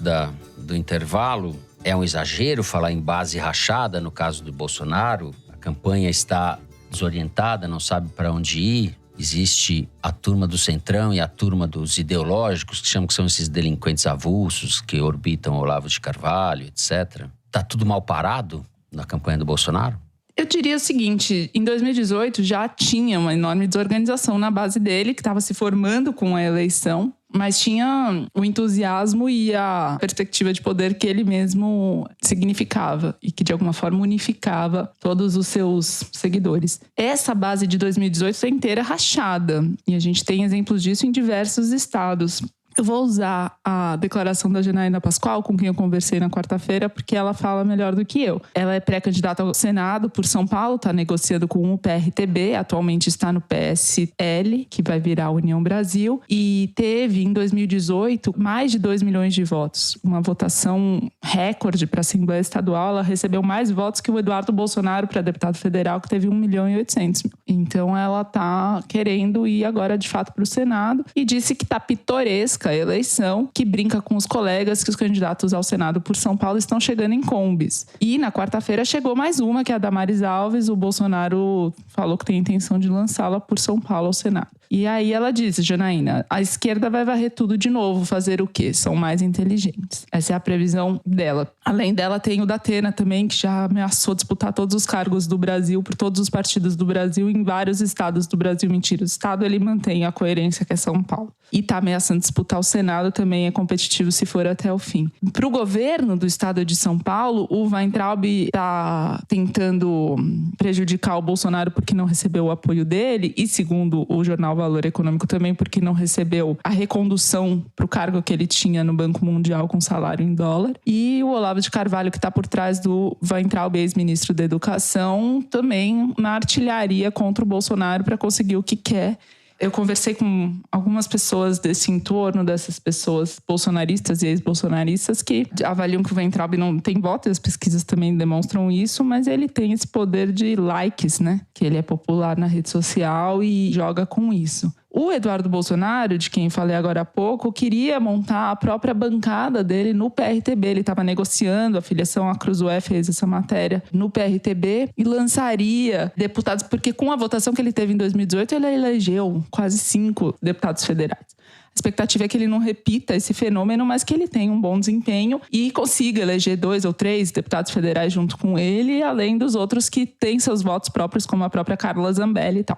do intervalo, é um exagero falar em base rachada no caso do Bolsonaro. A campanha está desorientada, não sabe para onde ir. Existe a turma do Centrão e a turma dos ideológicos, que chamam que são esses delinquentes avulsos que orbitam Olavo de Carvalho, etc. Tá tudo mal parado na campanha do Bolsonaro? Eu diria o seguinte, em 2018 já tinha uma enorme desorganização na base dele, que estava se formando com a eleição, mas tinha o entusiasmo e a perspectiva de poder que ele mesmo significava e que de alguma forma unificava todos os seus seguidores. Essa base de 2018 é inteira rachada e a gente tem exemplos disso em diversos estados. Eu vou usar a declaração da Janaína Pascoal, com quem eu conversei na quarta-feira, porque ela fala melhor do que eu. Ela é pré-candidata ao Senado por São Paulo, está negociando com o PRTB, atualmente está no PSL, que vai virar a União Brasil, e teve, em 2018, mais de 2 milhões de votos. Uma votação recorde para a Assembleia Estadual. Ela recebeu mais votos que o Eduardo Bolsonaro para deputado federal, que teve 1.800.000. Então, ela está querendo ir agora, de fato, para o Senado, e disse que está pitoresca a eleição, que brinca com os colegas que os candidatos ao Senado por São Paulo estão chegando em combis. E na quarta-feira chegou mais uma, que é a Damares Alves. O Bolsonaro falou que tem a intenção de lançá-la por São Paulo ao Senado. E aí ela disse, Janaína, a esquerda vai varrer tudo de novo, fazer o quê? São mais inteligentes. Essa é a previsão dela. Além dela tem o Datena também, que já ameaçou disputar todos os cargos do Brasil, por todos os partidos do Brasil, em vários estados do Brasil. Mentira, o estado ele mantém a coerência, que é São Paulo. E está ameaçando disputar o Senado, também é competitivo se for até o fim. Para o governo do estado de São Paulo, o Weintraub está tentando prejudicar o Bolsonaro porque não recebeu o apoio dele, e segundo o jornal Valor Econômico também, porque não recebeu a recondução para o cargo que ele tinha no Banco Mundial com salário em dólar. E o Olavo de Carvalho, que está por trás do Weintraub, ex-ministro da Educação, também na artilharia contra o Bolsonaro para conseguir o que quer. Eu conversei com algumas pessoas desse entorno, dessas pessoas bolsonaristas e ex-bolsonaristas, que avaliam que o Weintraub não tem voto, e as pesquisas também demonstram isso, mas ele tem esse poder de likes, né? Que ele é popular na rede social e joga com isso. O Eduardo Bolsonaro, de quem falei agora há pouco, queria montar a própria bancada dele no PRTB. Ele estava negociando, a filiação à Cruzoé fez essa matéria no PRTB e lançaria deputados, porque com a votação que ele teve em 2018, ele elegeu quase 5 deputados federais. A expectativa é que ele não repita esse fenômeno, mas que ele tenha um bom desempenho e consiga eleger 2 ou 3 deputados federais junto com ele, além dos outros que têm seus votos próprios, como a própria Carla Zambelli e tal.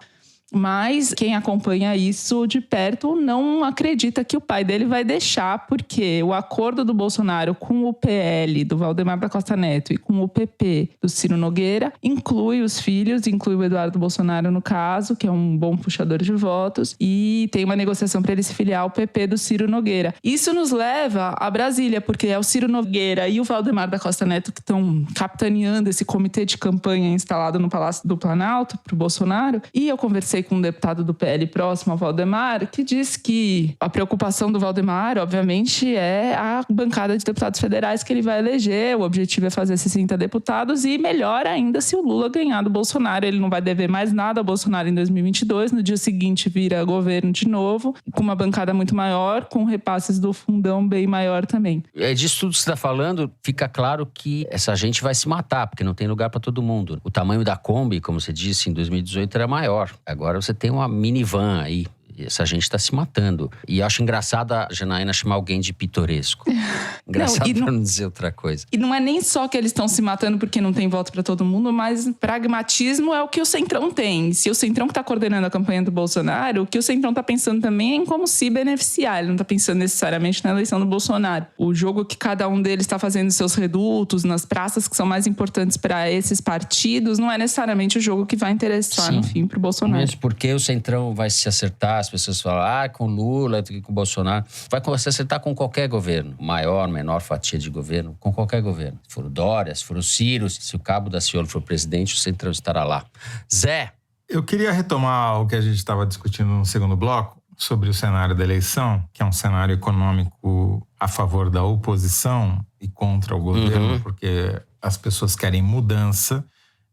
Mas quem acompanha isso de perto não acredita que o pai dele vai deixar, porque o acordo do Bolsonaro com o PL do Valdemar da Costa Neto e com o PP do Ciro Nogueira inclui os filhos, inclui o Eduardo Bolsonaro no caso, que é um bom puxador de votos, e tem uma negociação para ele se filiar ao PP do Ciro Nogueira. Isso nos leva a Brasília, porque é o Ciro Nogueira e o Valdemar da Costa Neto que estão capitaneando esse comitê de campanha instalado no Palácio do Planalto para o Bolsonaro, e eu conversei com um deputado do PL próximo ao Valdemar, que diz que a preocupação do Valdemar, obviamente, é a bancada de deputados federais que ele vai eleger. O objetivo é fazer 60 deputados e melhor ainda se o Lula ganhar do Bolsonaro. Ele não vai dever mais nada ao Bolsonaro em 2022. No dia seguinte vira governo de novo, com uma bancada muito maior, com repasses do fundão bem maior também. Disso tudo que você está falando, fica claro que essa gente vai se matar, porque não tem lugar para todo mundo. O tamanho da Kombi, como você disse, em 2018 era maior. Agora você tem uma minivan aí. Essa gente está se matando. E eu acho engraçado a Janaína chamar alguém de pitoresco. Engraçado para não dizer outra coisa. E não é nem só que eles estão se matando porque não tem voto para todo mundo, mas pragmatismo é o que o Centrão tem. Se o Centrão que está coordenando a campanha do Bolsonaro, o que o Centrão está pensando também é em como se beneficiar. Ele não está pensando necessariamente na eleição do Bolsonaro. O jogo que cada um deles está fazendo em seus redutos, nas praças que são mais importantes para esses partidos, não é necessariamente o jogo que vai interessar, no fim, para o Bolsonaro. Mesmo porque o Centrão vai se acertar, as pessoas falam, com Lula, com Bolsonaro. Vai se acertar com qualquer governo, maior, menor fatia de governo, com qualquer governo. Se for o Dória, se for o Ciro, se o Cabo Daciolo for presidente, o Centrão estará lá. Zé. Eu queria retomar o que a gente estava discutindo no segundo bloco, sobre o cenário da eleição, que é um cenário econômico a favor da oposição e contra o governo, porque as pessoas querem mudança,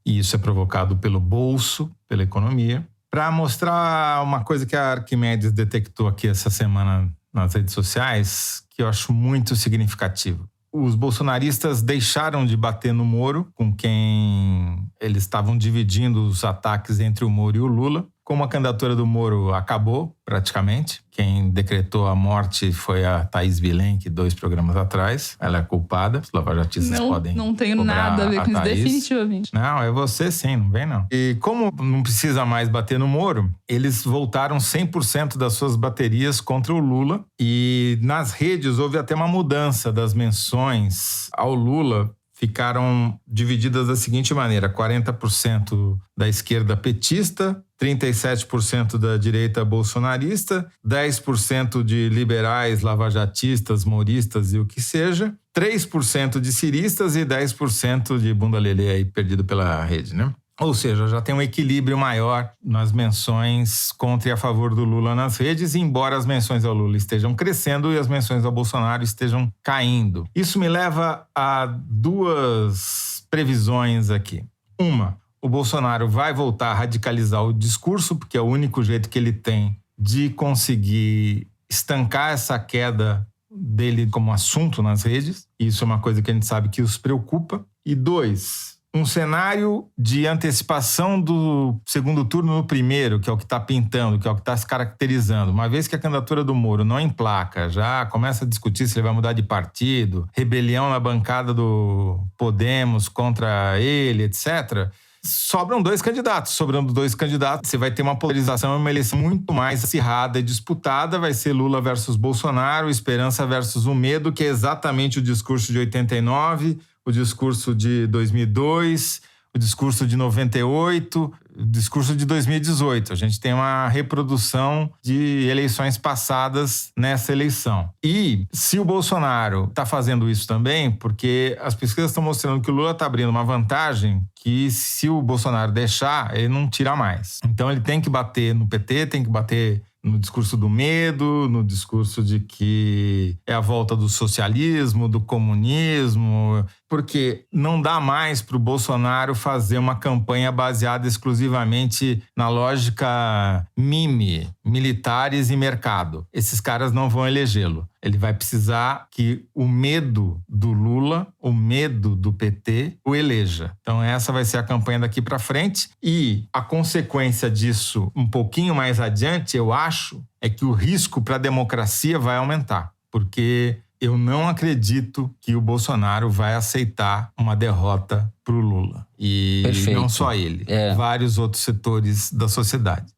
e isso é provocado pelo bolso, pela economia, para mostrar uma coisa que a Arquimedes detectou aqui essa semana nas redes sociais, que eu acho muito significativo. Os bolsonaristas deixaram de bater no Moro, com quem eles estavam dividindo os ataques entre o Moro e o Lula. Como a candidatura do Moro acabou, praticamente, quem decretou a morte foi a Thaís Bilenque, 2 programas atrás. Ela é culpada, os lavajatistas podem Não tenho nada a ver com isso, definitivamente. Não, é você sim, não vem não. E como não precisa mais bater no Moro, eles voltaram 100% das suas baterias contra o Lula. E nas redes houve até uma mudança das menções ao Lula. Ficaram divididas da seguinte maneira: 40% da esquerda petista, 37% da direita bolsonarista, 10% de liberais, lavajatistas, moristas e o que seja, 3% de ciristas e 10% de bunda lelê aí perdido pela rede, né? Ou seja, já tem um equilíbrio maior nas menções contra e a favor do Lula nas redes, embora as menções ao Lula estejam crescendo e as menções ao Bolsonaro estejam caindo. Isso me leva a 2 previsões aqui. Uma, o Bolsonaro vai voltar a radicalizar o discurso, porque é o único jeito que ele tem de conseguir estancar essa queda dele como assunto nas redes. Isso é uma coisa que a gente sabe que os preocupa. E 2, um cenário de antecipação do segundo turno no primeiro, que é o que está pintando, que é o que está se caracterizando. Uma vez que a candidatura do Moro não emplaca, já começa a discutir se ele vai mudar de partido, rebelião na bancada do Podemos contra ele, etc., sobram 2 candidatos. Sobrando 2 candidatos, você vai ter uma polarização, uma eleição muito mais acirrada e disputada. Vai ser Lula versus Bolsonaro, Esperança versus o medo, que é exatamente o discurso de 89, o discurso de 2002, o discurso de 98, o discurso de 2018. A gente tem uma reprodução de eleições passadas nessa eleição. E se o Bolsonaro está fazendo isso também, porque as pesquisas estão mostrando que o Lula está abrindo uma vantagem que, se o Bolsonaro deixar, ele não tira mais. Então ele tem que bater no PT, tem que bater no discurso do medo, no discurso de que é a volta do socialismo, do comunismo, porque não dá mais para o Bolsonaro fazer uma campanha baseada exclusivamente na lógica mime, militares e mercado. Esses caras não vão elegê-lo. Ele vai precisar que o medo do Lula, o medo do PT, o eleja. Então essa vai ser a campanha daqui para frente. E a consequência disso, um pouquinho mais adiante, eu acho, é que o risco para a democracia vai aumentar. Porque eu não acredito que o Bolsonaro vai aceitar uma derrota para o Lula. E Perfeito. Não só ele, vários outros setores da sociedade.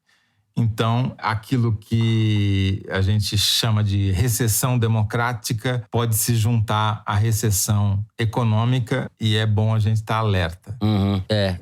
Então, aquilo que a gente chama de recessão democrática pode se juntar à recessão econômica, e é bom a gente estar alerta.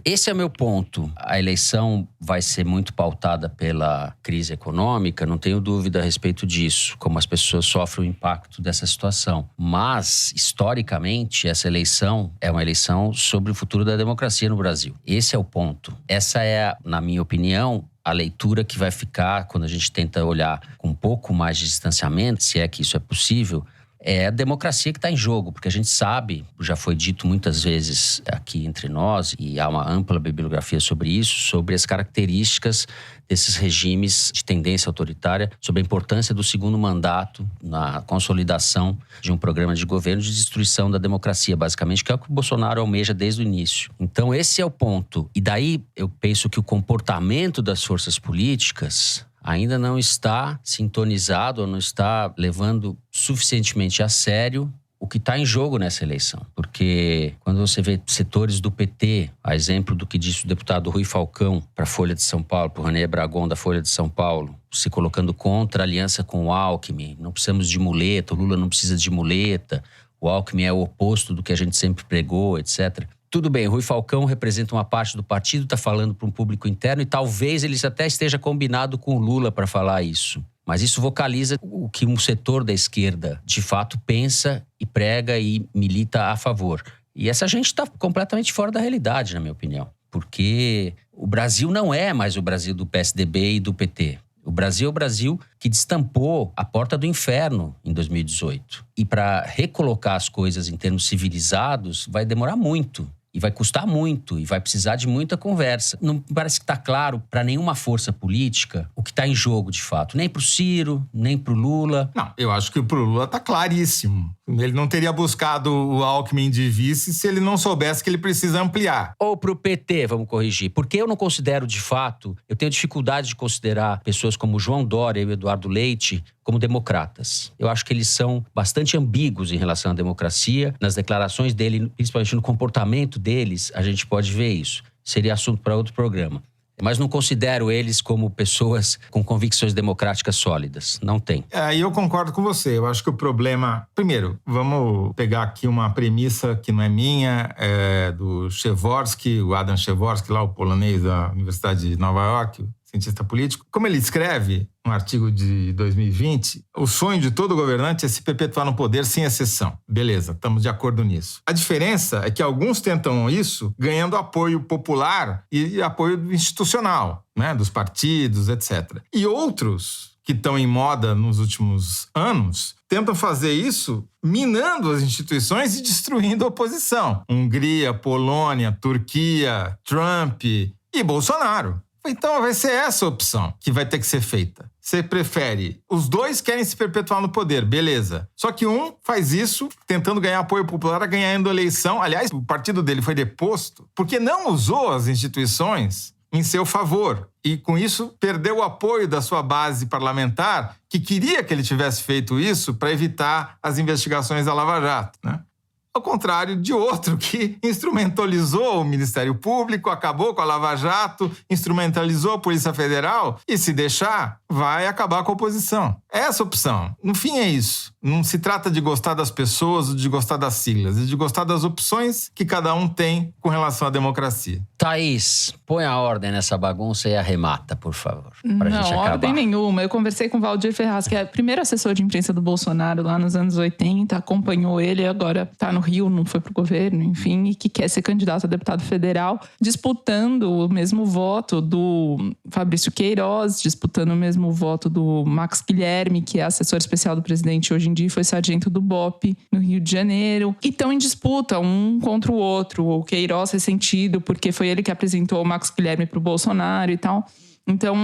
Esse é o meu ponto. A eleição vai ser muito pautada pela crise econômica, não tenho dúvida a respeito disso, como as pessoas sofrem o impacto dessa situação. Mas, historicamente, essa eleição é uma eleição sobre o futuro da democracia no Brasil. Esse é o ponto. Essa é, na minha opinião, a leitura que vai ficar quando a gente tenta olhar com um pouco mais de distanciamento, se é que isso é possível, é a democracia que está em jogo. Porque a gente sabe, já foi dito muitas vezes aqui entre nós, e há uma ampla bibliografia sobre isso, sobre as características desses regimes de tendência autoritária, sobre a importância do segundo mandato na consolidação de um programa de governo de destruição da democracia, basicamente, que é o que o Bolsonaro almeja desde o início. Então, esse é o ponto. E daí, eu penso que o comportamento das forças políticas ainda não está sintonizado ou não está levando suficientemente a sério o que está em jogo nessa eleição. Porque quando você vê setores do PT, a exemplo do que disse o deputado Rui Falcão para a Folha de São Paulo, para o René Bragon da Folha de São Paulo, se colocando contra a aliança com o Alckmin, não precisamos de muleta, o Lula não precisa de muleta, o Alckmin é o oposto do que a gente sempre pregou, etc. Tudo bem, Rui Falcão representa uma parte do partido, está falando para um público interno e talvez ele até esteja combinado com o Lula para falar isso. Mas isso vocaliza o que um setor da esquerda, de fato, pensa e prega e milita a favor. E essa gente está completamente fora da realidade, na minha opinião. Porque o Brasil não é mais o Brasil do PSDB e do PT. O Brasil é o Brasil que destampou a porta do inferno em 2018. E para recolocar as coisas em termos civilizados vai demorar muito. E vai custar muito, e vai precisar de muita conversa. Não parece que está claro para nenhuma força política o que está em jogo, de fato. Nem para o Ciro, nem para o Lula. Não, eu acho que para o Lula está claríssimo. Ele não teria buscado o Alckmin de vice se ele não soubesse que ele precisa ampliar. Ou para o PT, vamos corrigir. Porque eu não considero, de fato, eu tenho dificuldade de considerar pessoas como João Dória e o Eduardo Leite como democratas. Eu acho que eles são bastante ambíguos em relação à democracia. Nas declarações dele, principalmente no comportamento deles, a gente pode ver isso. Seria assunto para outro programa. Mas não considero eles como pessoas com convicções democráticas sólidas. Não tem. Aí eu concordo com você. Eu acho que o problema... Primeiro, vamos pegar aqui uma premissa que não é minha, é do Przeworski, o Adam Przeworski, lá o polonês da Universidade de Nova York, cientista político. Como ele escreve, um artigo de 2020, o sonho de todo governante é se perpetuar no poder sem exceção. Beleza, estamos de acordo nisso. A diferença é que alguns tentam isso ganhando apoio popular e apoio institucional, né, dos partidos, etc. E outros que estão em moda nos últimos anos tentam fazer isso minando as instituições e destruindo a oposição. Hungria, Polônia, Turquia, Trump e Bolsonaro. Então vai ser essa a opção que vai ter que ser feita. Você prefere... Os dois querem se perpetuar no poder, beleza. Só que um faz isso tentando ganhar apoio popular, ganhando eleição. Aliás, o partido dele foi deposto porque não usou as instituições em seu favor. E com isso perdeu o apoio da sua base parlamentar, que queria que ele tivesse feito isso para evitar as investigações da Lava Jato, né? Ao contrário de outro que instrumentalizou o Ministério Público, acabou com a Lava Jato, instrumentalizou a Polícia Federal e, se deixar, vai acabar com a oposição. Essa opção. No fim é isso. Não se trata de gostar das pessoas ou de gostar das siglas, é de gostar das opções que cada um tem com relação à democracia. Thaís, põe a ordem nessa bagunça e arremata, por favor. Pra gente Não, acabar. ordem nenhuma. Eu conversei com o Valdir Ferraz, que é o primeiro assessor de imprensa do Bolsonaro lá nos anos 80, acompanhou ele, agora tá no Rio, não foi pro governo, enfim, e que quer ser candidato a deputado federal, disputando o mesmo voto do Fabrício Queiroz, disputando o mesmo voto do Max Guilherme, que é assessor especial do presidente hoje em dia, foi sargento do BOPE no Rio de Janeiro. E estão em disputa, um contra o outro. O Queiroz ressentido, porque foi ele que apresentou o Max Guilherme pro Bolsonaro e tal. Então,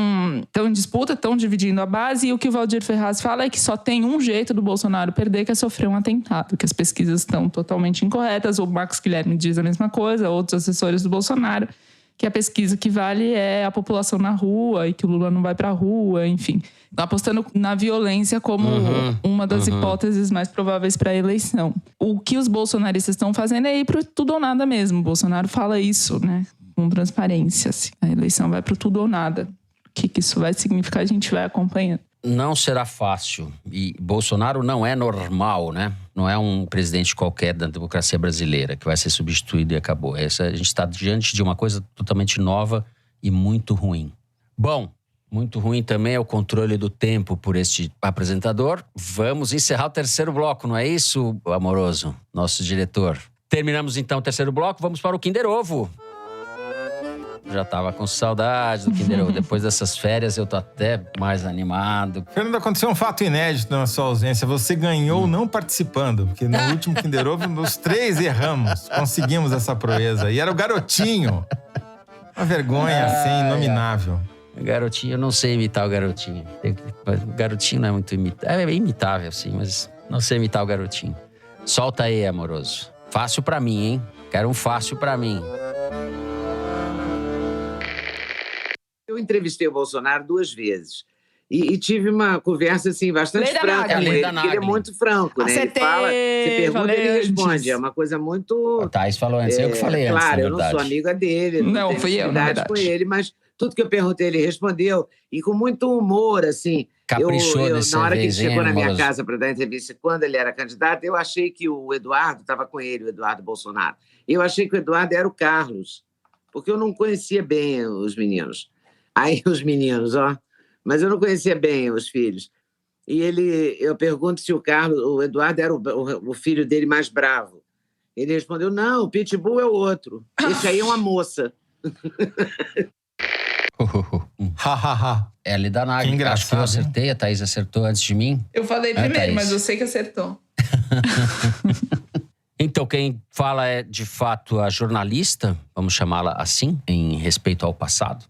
estão em disputa, estão dividindo a base, e o que o Valdir Ferraz fala é que só tem um jeito do Bolsonaro perder, que é sofrer um atentado, que as pesquisas estão totalmente incorretas. O Max Guilherme diz a mesma coisa, outros assessores do Bolsonaro, que a pesquisa que vale é a população na rua e que o Lula não vai pra rua, enfim. Apostando na violência como uma das hipóteses mais prováveis para a eleição. O que os bolsonaristas estão fazendo é ir pro tudo ou nada mesmo. O Bolsonaro fala isso, né? Com transparência, assim. A eleição vai pro tudo ou nada. O que isso vai significar, a gente vai acompanhando. Não será fácil. E Bolsonaro não é normal, né? Não é um presidente qualquer da democracia brasileira que vai ser substituído e acabou. A gente está diante de uma coisa totalmente nova e muito ruim. Bom, muito ruim também é o controle do tempo por este apresentador. Vamos encerrar o terceiro bloco, não é isso, Amoroso? Nosso diretor. Terminamos então o terceiro bloco, vamos para o Kinder Ovo. Já tava com saudade do Kinder Ovo. Depois dessas férias eu tô até mais animado. Fernando, aconteceu um fato inédito na sua ausência. Você ganhou não participando, porque no último Kinder Ovo, nos 3 erramos. Conseguimos essa proeza. E era o Garotinho. Uma vergonha, assim, inominável. Garotinho, eu não sei imitar o Garotinho. O Garotinho não é muito imitável. É imitável, sim, mas não sei imitar o Garotinho. Solta aí, Amoroso. Fácil pra mim, hein? Quero um fácil pra mim. Eu entrevistei o Bolsonaro 2 vezes. E tive uma conversa, assim, bastante franca com ele, porque ele é muito franco, né? Acertei, ele fala, você pergunta, ele responde. Antes. É uma coisa muito... O Thaís falou antes, eu que falei antes, claro, na eu não sou amiga dele, não tenho fui eu, na verdade. com ele, mas tudo que eu perguntei ele respondeu, e com muito humor, assim. caprichou nesse na hora que ele vez, hein, chegou na minha Moroso? casa para dar entrevista, quando ele era candidato, eu achei que o Eduardo, estava com ele, o Eduardo Bolsonaro, eu achei que o Eduardo era o Carlos, porque eu não conhecia bem os meninos. Aí os meninos, mas eu não conhecia bem os filhos. E eu pergunto se o Eduardo era o filho dele mais bravo. Ele respondeu, não, o Pitbull é o outro. Esse aí é uma moça. É ali da Nagli. Acho que eu acertei, a Thaís acertou antes de mim. Eu falei primeiro, Thaís. mas eu sei que acertou. Então, quem fala é, de fato, a jornalista, vamos chamá-la assim, em respeito ao passado,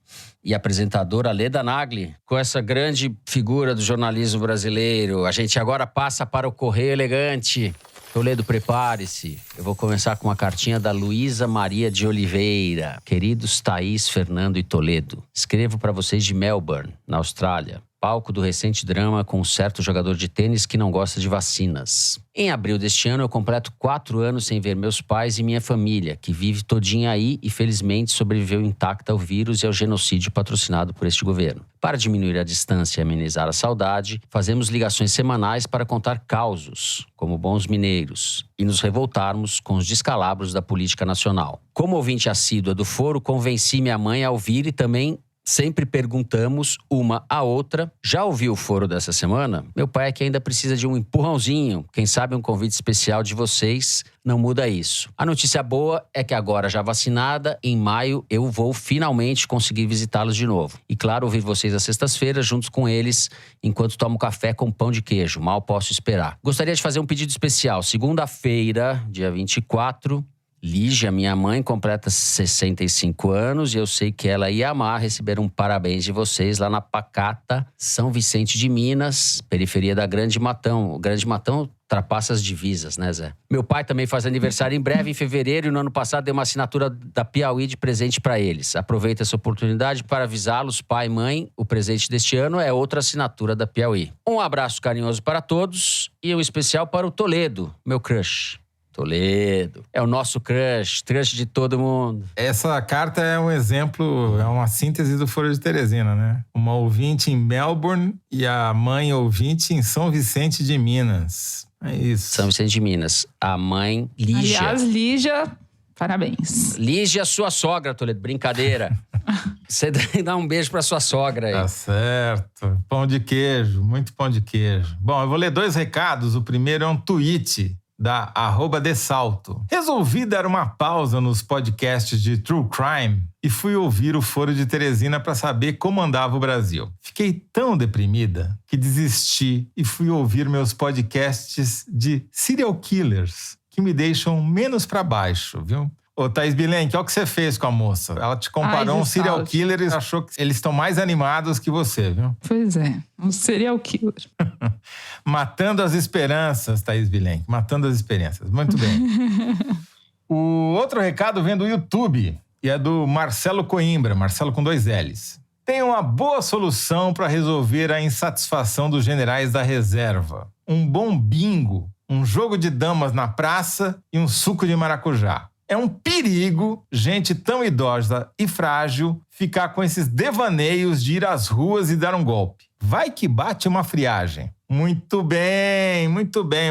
e apresentadora Leda Nagli, com essa grande figura do jornalismo brasileiro. A gente agora passa para o Correio Elegante. Toledo, prepare-se. Eu vou começar com uma cartinha da Luísa Maria de Oliveira. Queridos Thaís, Fernando e Toledo, escrevo para vocês de Melbourne, na Austrália. Palco do recente drama com um certo jogador de tênis que não gosta de vacinas. Em abril deste ano, eu completo 4 anos sem ver meus pais e minha família, que vive todinha aí e felizmente sobreviveu intacta ao vírus e ao genocídio patrocinado por este governo. Para diminuir a distância e amenizar a saudade, fazemos ligações semanais para contar causos, como bons mineiros, e nos revoltarmos com os descalabros da política nacional. Como ouvinte assídua do foro, convenci minha mãe a ouvir e também sempre perguntamos uma à outra. Já ouviu o foro dessa semana? Meu pai é que ainda precisa de um empurrãozinho. Quem sabe um convite especial de vocês não muda isso. A notícia boa é que agora já vacinada, em maio eu vou finalmente conseguir visitá-los de novo. E claro, ouvir vocês às sextas-feiras juntos com eles, enquanto tomo café com pão de queijo. Mal posso esperar. Gostaria de fazer um pedido especial. Segunda-feira, dia 24... Lígia, minha mãe, completa 65 anos e eu sei que ela ia amar receber um parabéns de vocês lá na pacata São Vicente de Minas, periferia da Grande Matão. O Grande Matão ultrapassa as divisas, né, Zé? Meu pai também faz aniversário em breve, em fevereiro, e no ano passado deu uma assinatura da Piauí de presente para eles. Aproveito essa oportunidade para avisá-los, pai e mãe, o presente deste ano é outra assinatura da Piauí. Um abraço carinhoso para todos e um especial para o Toledo, meu crush. Toledo. É o nosso crush de todo mundo. Essa carta é um exemplo, é uma síntese do Foro de Teresina, né? Uma ouvinte em Melbourne e a mãe ouvinte em São Vicente de Minas. É isso. São Vicente de Minas. A mãe Lígia. Aliás, Lígia, parabéns. Lígia, sua sogra, Toledo. Brincadeira. Você dá um beijo pra sua sogra aí. Tá certo. Pão de queijo, muito pão de queijo. Bom, eu vou ler 2 recados. O primeiro é um tweet da @desalto. Resolvi dar uma pausa nos podcasts de True Crime e fui ouvir o Foro de Teresina para saber como andava o Brasil. Fiquei tão deprimida que desisti e fui ouvir meus podcasts de serial killers, que me deixam menos para baixo, viu? Ô, Thaís Bilenque, olha o que você fez com a moça. Ela te comparou um serial killer e achou que eles estão mais animados que você, viu? Pois é, um serial killer. Matando as esperanças, Thaís Bilenque. Matando as esperanças. Muito bem. O outro recado vem do YouTube e é do Marcelo Coimbra, Marcelo com 2 L's. Tem uma boa solução para resolver a insatisfação dos generais da reserva. Um bom bingo, um jogo de damas na praça e um suco de maracujá. É um perigo gente tão idosa e frágil ficar com esses devaneios de ir às ruas e dar um golpe. Vai que bate uma friagem. Muito bem,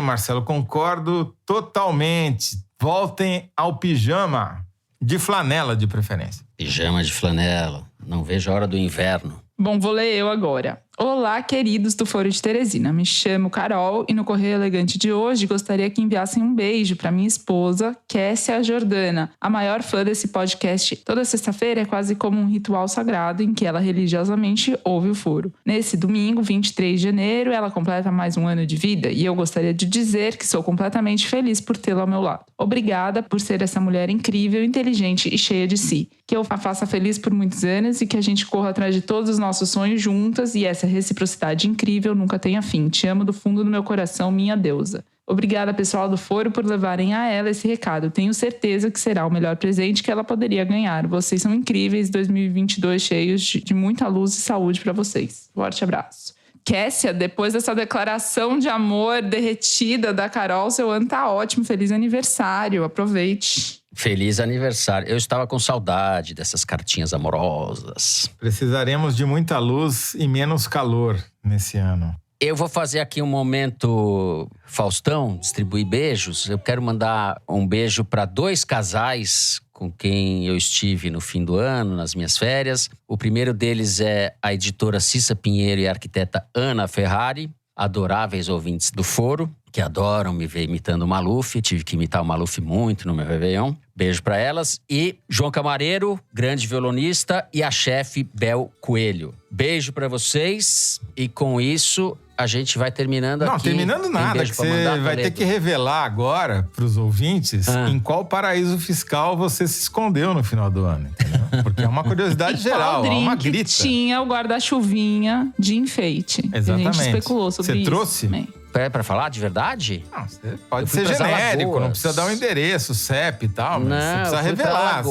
Marcelo. Concordo totalmente. Voltem ao pijama de flanela, de preferência. Pijama de flanela. Não vejo a hora do inverno. Bom, vou ler eu agora. Olá, queridos do Foro de Teresina. Me chamo Carol e no Correio Elegante de hoje gostaria que enviassem um beijo para minha esposa, Kessia Jordana, a maior fã desse podcast. Toda sexta-feira é quase como um ritual sagrado em que ela religiosamente ouve o Foro. Nesse domingo, 23 de janeiro, ela completa mais um ano de vida e eu gostaria de dizer que sou completamente feliz por tê-la ao meu lado. Obrigada por ser essa mulher incrível, inteligente e cheia de si. Que eu a faça feliz por muitos anos e que a gente corra atrás de todos os nossos sonhos juntas e essa reciprocidade incrível nunca tenha fim. Te amo do fundo do meu coração, minha deusa. Obrigada, pessoal do Foro, por levarem a ela esse recado. Tenho certeza que será o melhor presente que ela poderia ganhar. Vocês são incríveis, 2022 cheios de muita luz e saúde para vocês. Forte abraço. Kessia, depois dessa declaração de amor derretida da Carol, seu ano tá ótimo. Feliz aniversário, aproveite. Feliz aniversário. Eu estava com saudade dessas cartinhas amorosas. Precisaremos de muita luz e menos calor nesse ano. Eu vou fazer aqui um momento Faustão, distribuir beijos. Eu quero mandar um beijo para 2 casais com quem eu estive no fim do ano, nas minhas férias. O primeiro deles é a editora Cissa Pinheiro e a arquiteta Ana Ferrari, adoráveis ouvintes do Foro, que adoram me ver imitando o Maluf. Tive que imitar o Maluf muito no meu Réveillon. Beijo para elas. E João Camareiro, grande violonista, e a chefe Bel Coelho. Beijo para vocês. E com isso, a gente vai terminando aqui. Não, terminando nada, que você vai ter que revelar agora pros ouvintes em qual paraíso fiscal você se escondeu no final do ano, entendeu? Porque é uma curiosidade geral, é uma grita. Tinha o guarda-chuvinha de enfeite. Exatamente. A gente especulou sobre isso. Você trouxe? Também. É pra falar de verdade? Não, pode ser genérico, não precisa dar um endereço, CEP e tal, mas você precisa revelar.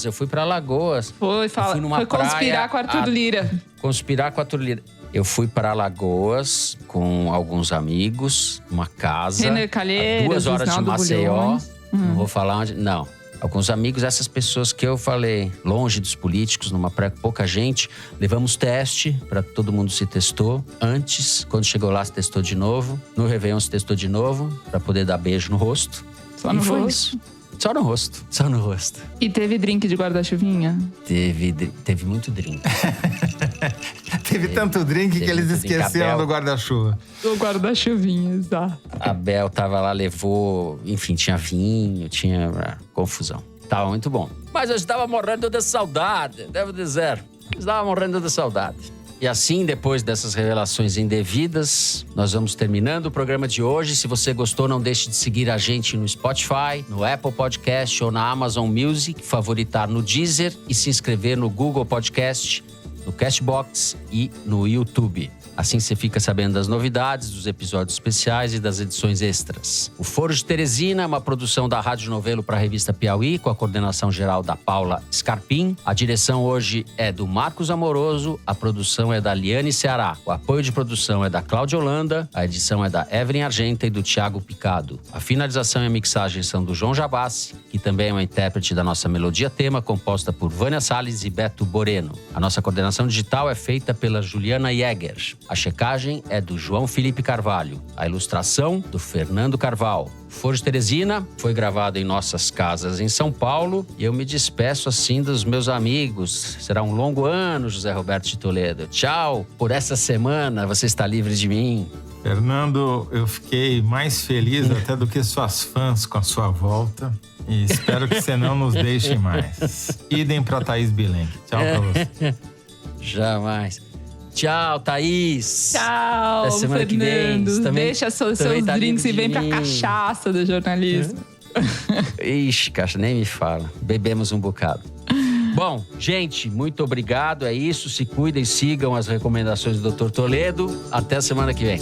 Eu fui pra Alagoas. Foi conspirar com Arthur Lira. Conspirar com Arthur Lira. Eu fui para Alagoas com alguns amigos, uma casa. Renner Calheiros, 2 horas de Maceió. Não vou falar onde. Não. Alguns amigos, essas pessoas que eu falei, longe dos políticos, numa praia com pouca gente. Levamos teste, para todo mundo se testou. Antes, quando chegou lá, se testou de novo. No Réveillon se testou de novo, para poder dar beijo no rosto. Só no rosto? Isso. Só no rosto. Só no rosto. E teve drink de guarda-chuvinha? Teve muito drink. Teve tanto drink que eles esqueceram do guarda-chuva. Do guarda-chuvinha, exato. A Bel tava lá, levou... Enfim, tinha vinho, tinha confusão. Tava muito bom. Mas eu estava morrendo de saudade, devo dizer. Estava morrendo de saudade. E assim, depois dessas revelações indevidas, nós vamos terminando o programa de hoje. Se você gostou, não deixe de seguir a gente no Spotify, no Apple Podcast ou na Amazon Music, favoritar no Deezer e se inscrever no Google Podcast, no Castbox e no YouTube. Assim você fica sabendo das novidades, dos episódios especiais e das edições extras. O Foro de Teresina é uma produção da Rádio Novelo para a revista Piauí, com a coordenação geral da Paula Scarpim. A direção hoje é do Marcos Amoroso, a produção é da Liane Ceará. O apoio de produção é da Cláudia Holanda, a edição é da Evelyn Argenta e do Thiago Picado. A finalização e a mixagem são do João Jabassi, que também é uma intérprete da nossa melodia tema, composta por Vânia Salles e Beto Boreno. A nossa coordenação digital é feita pela Juliana Jäger. A checagem é do João Felipe Carvalho. A ilustração, do Fernando Carvalho. Foro de Teresina foi gravado em nossas casas em São Paulo. E eu me despeço assim dos meus amigos. Será um longo ano, José Roberto de Toledo. Tchau. Por essa semana, você está livre de mim. Fernando, eu fiquei mais feliz até do que suas fãs com a sua volta. E espero que você não nos deixe mais. Idem para Thaís Bilenque. Tchau para você. Jamais. Tchau, Thaís. Tchau, até semana Fernando. Que vem. Também, deixa seus drinks e vem pra cachaça do jornalismo. Ixi, caixa, nem me fala. Bebemos um bocado. Bom, gente, muito obrigado. É isso. Se cuidem, sigam as recomendações do Dr. Toledo. Até a semana que vem.